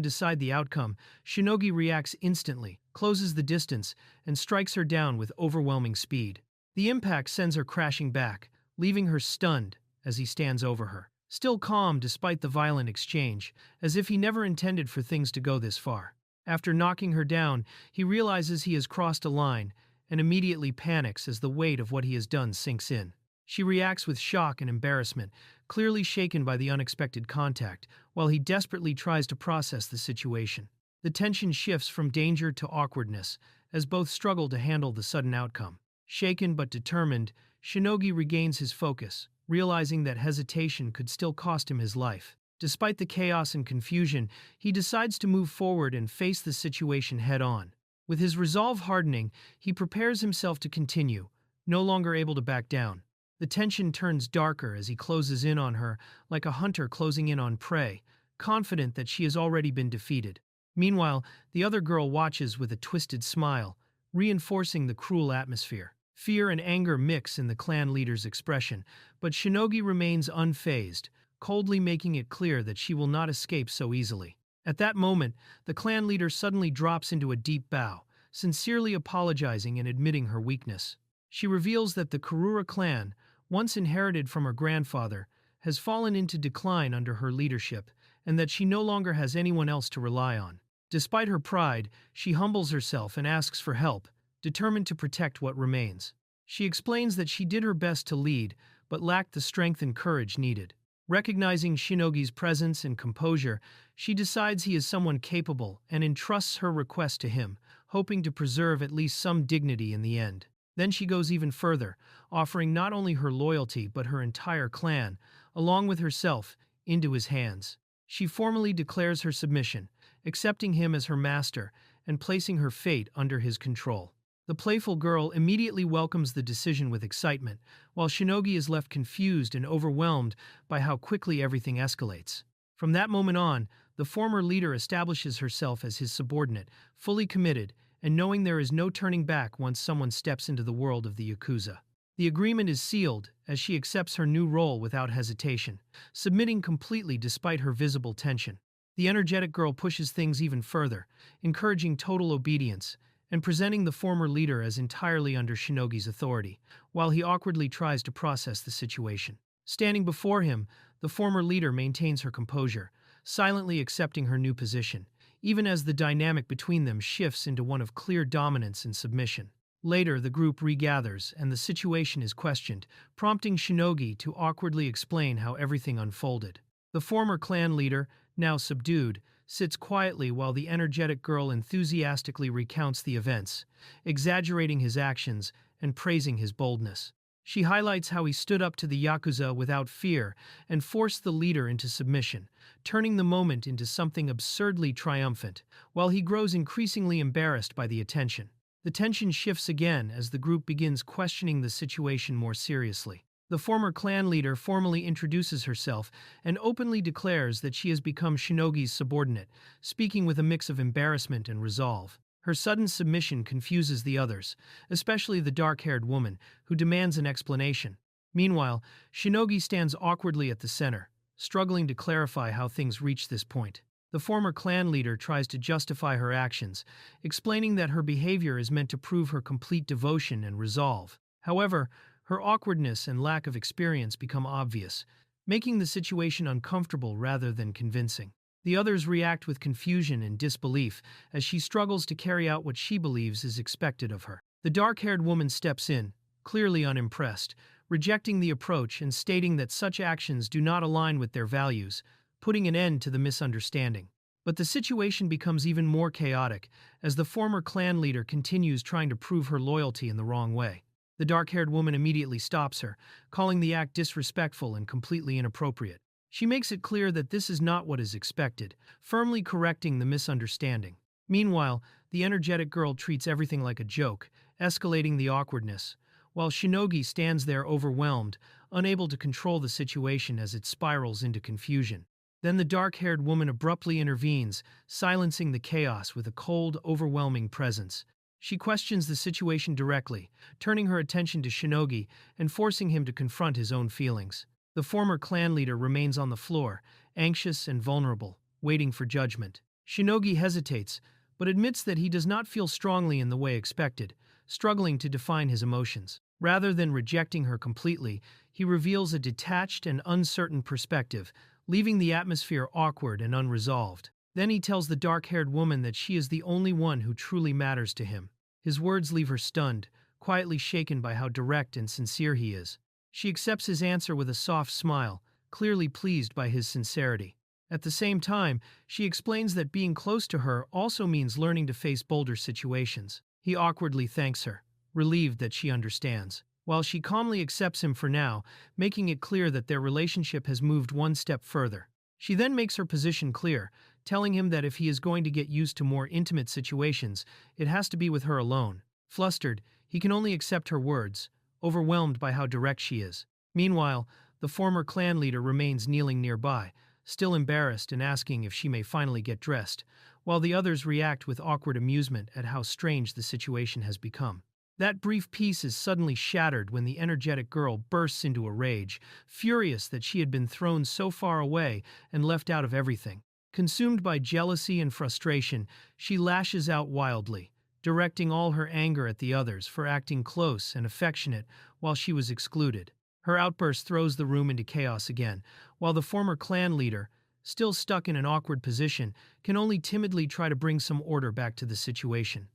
decide the outcome, Shinogi reacts instantly, closes the distance, and strikes her down with overwhelming speed. The impact sends her crashing back, leaving her stunned as he stands over her, still calm despite the violent exchange, as if he never intended for things to go this far. After knocking her down, he realizes he has crossed a line and immediately panics as the weight of what he has done sinks in. She reacts with shock and embarrassment, clearly shaken by the unexpected contact, while he desperately tries to process the situation. The tension shifts from danger to awkwardness, as both struggle to handle the sudden outcome. Shaken but determined, Shinogi regains his focus, realizing that hesitation could still cost him his life. Despite the chaos and confusion, he decides to move forward and face the situation head-on. With his resolve hardening, he prepares himself to continue, no longer able to back down. The tension turns darker as he closes in on her, like a hunter closing in on prey, confident that she has already been defeated. Meanwhile, the other girl watches with a twisted smile, reinforcing the cruel atmosphere. Fear and anger mix in the clan leader's expression, but Shinogi remains unfazed, coldly making it clear that she will not escape so easily. At that moment, the clan leader suddenly drops into a deep bow, sincerely apologizing and admitting her weakness. She reveals that the Karura clan, once inherited from her grandfather, has fallen into decline under her leadership, and that she no longer has anyone else to rely on. Despite her pride, she humbles herself and asks for help, determined to protect what remains. She explains that she did her best to lead, but lacked the strength and courage needed. Recognizing Shinogi's presence and composure, she decides he is someone capable and entrusts her request to him, hoping to preserve at least some dignity in the end. Then she goes even further, offering not only her loyalty but her entire clan, along with herself, into his hands. She formally declares her submission, accepting him as her master and placing her fate under his control. The playful girl immediately welcomes the decision with excitement, while Shinogi is left confused and overwhelmed by how quickly everything escalates. From that moment on, the former leader establishes herself as his subordinate, fully committed, and knowing there is no turning back once someone steps into the world of the Yakuza. The agreement is sealed as she accepts her new role without hesitation, submitting completely despite her visible tension. The energetic girl pushes things even further, encouraging total obedience, and presenting the former leader as entirely under Shinogi's authority, while he awkwardly tries to process the situation. Standing before him, the former leader maintains her composure, silently accepting her new position, even as the dynamic between them shifts into one of clear dominance and submission. Later, the group regathers, and the situation is questioned, prompting Shinogi to awkwardly explain how everything unfolded. The former clan leader, now subdued, sits quietly while the energetic girl enthusiastically recounts the events, exaggerating his actions and praising his boldness. She highlights how he stood up to the Yakuza without fear and forced the leader into submission, turning the moment into something absurdly triumphant, while he grows increasingly embarrassed by the attention. The tension shifts again as the group begins questioning the situation more seriously. The former clan leader formally introduces herself and openly declares that she has become Shinogi's subordinate, speaking with a mix of embarrassment and resolve. Her sudden submission confuses the others, especially the dark-haired woman, who demands an explanation. Meanwhile, Shinogi stands awkwardly at the center, struggling to clarify how things reached this point. The former clan leader tries to justify her actions, explaining that her behavior is meant to prove her complete devotion and resolve. However, her awkwardness and lack of experience become obvious, making the situation uncomfortable rather than convincing. The others react with confusion and disbelief as she struggles to carry out what she believes is expected of her. The dark-haired woman steps in, clearly unimpressed, rejecting the approach and stating that such actions do not align with their values, putting an end to the misunderstanding. But the situation becomes even more chaotic as the former clan leader continues trying to prove her loyalty in the wrong way. The dark-haired woman immediately stops her, calling the act disrespectful and completely inappropriate. She makes it clear that this is not what is expected, firmly correcting the misunderstanding. Meanwhile, the energetic girl treats everything like a joke, escalating the awkwardness, while Shinogi stands there overwhelmed, unable to control the situation as it spirals into confusion. Then the dark-haired woman abruptly intervenes, silencing the chaos with a cold, overwhelming presence. She questions the situation directly, turning her attention to Shinogi and forcing him to confront his own feelings. The former clan leader remains on the floor, anxious and vulnerable, waiting for judgment. Shinogi hesitates, but admits that he does not feel strongly in the way expected, struggling to define his emotions. Rather than rejecting her completely, he reveals a detached and uncertain perspective, leaving the atmosphere awkward and unresolved. Then he tells the dark-haired woman that she is the only one who truly matters to him. His words leave her stunned, quietly shaken by how direct and sincere he is. She accepts his answer with a soft smile, clearly pleased by his sincerity. At the same time, she explains that being close to her also means learning to face bolder situations. He awkwardly thanks her, relieved that she understands, while she calmly accepts him for now, making it clear that their relationship has moved one step further. She then makes her position clear, telling him that if he is going to get used to more intimate situations, it has to be with her alone. Flustered, he can only accept her words, overwhelmed by how direct she is. Meanwhile, the former clan leader remains kneeling nearby, still embarrassed and asking if she may finally get dressed, while the others react with awkward amusement at how strange the situation has become. That brief peace is suddenly shattered when the energetic girl bursts into a rage, furious that she had been thrown so far away and left out of everything. Consumed by jealousy and frustration, she lashes out wildly, directing all her anger at the others for acting close and affectionate while she was excluded. Her outburst throws the room into chaos again, while the former clan leader, still stuck in an awkward position, can only timidly try to bring some order back to the situation.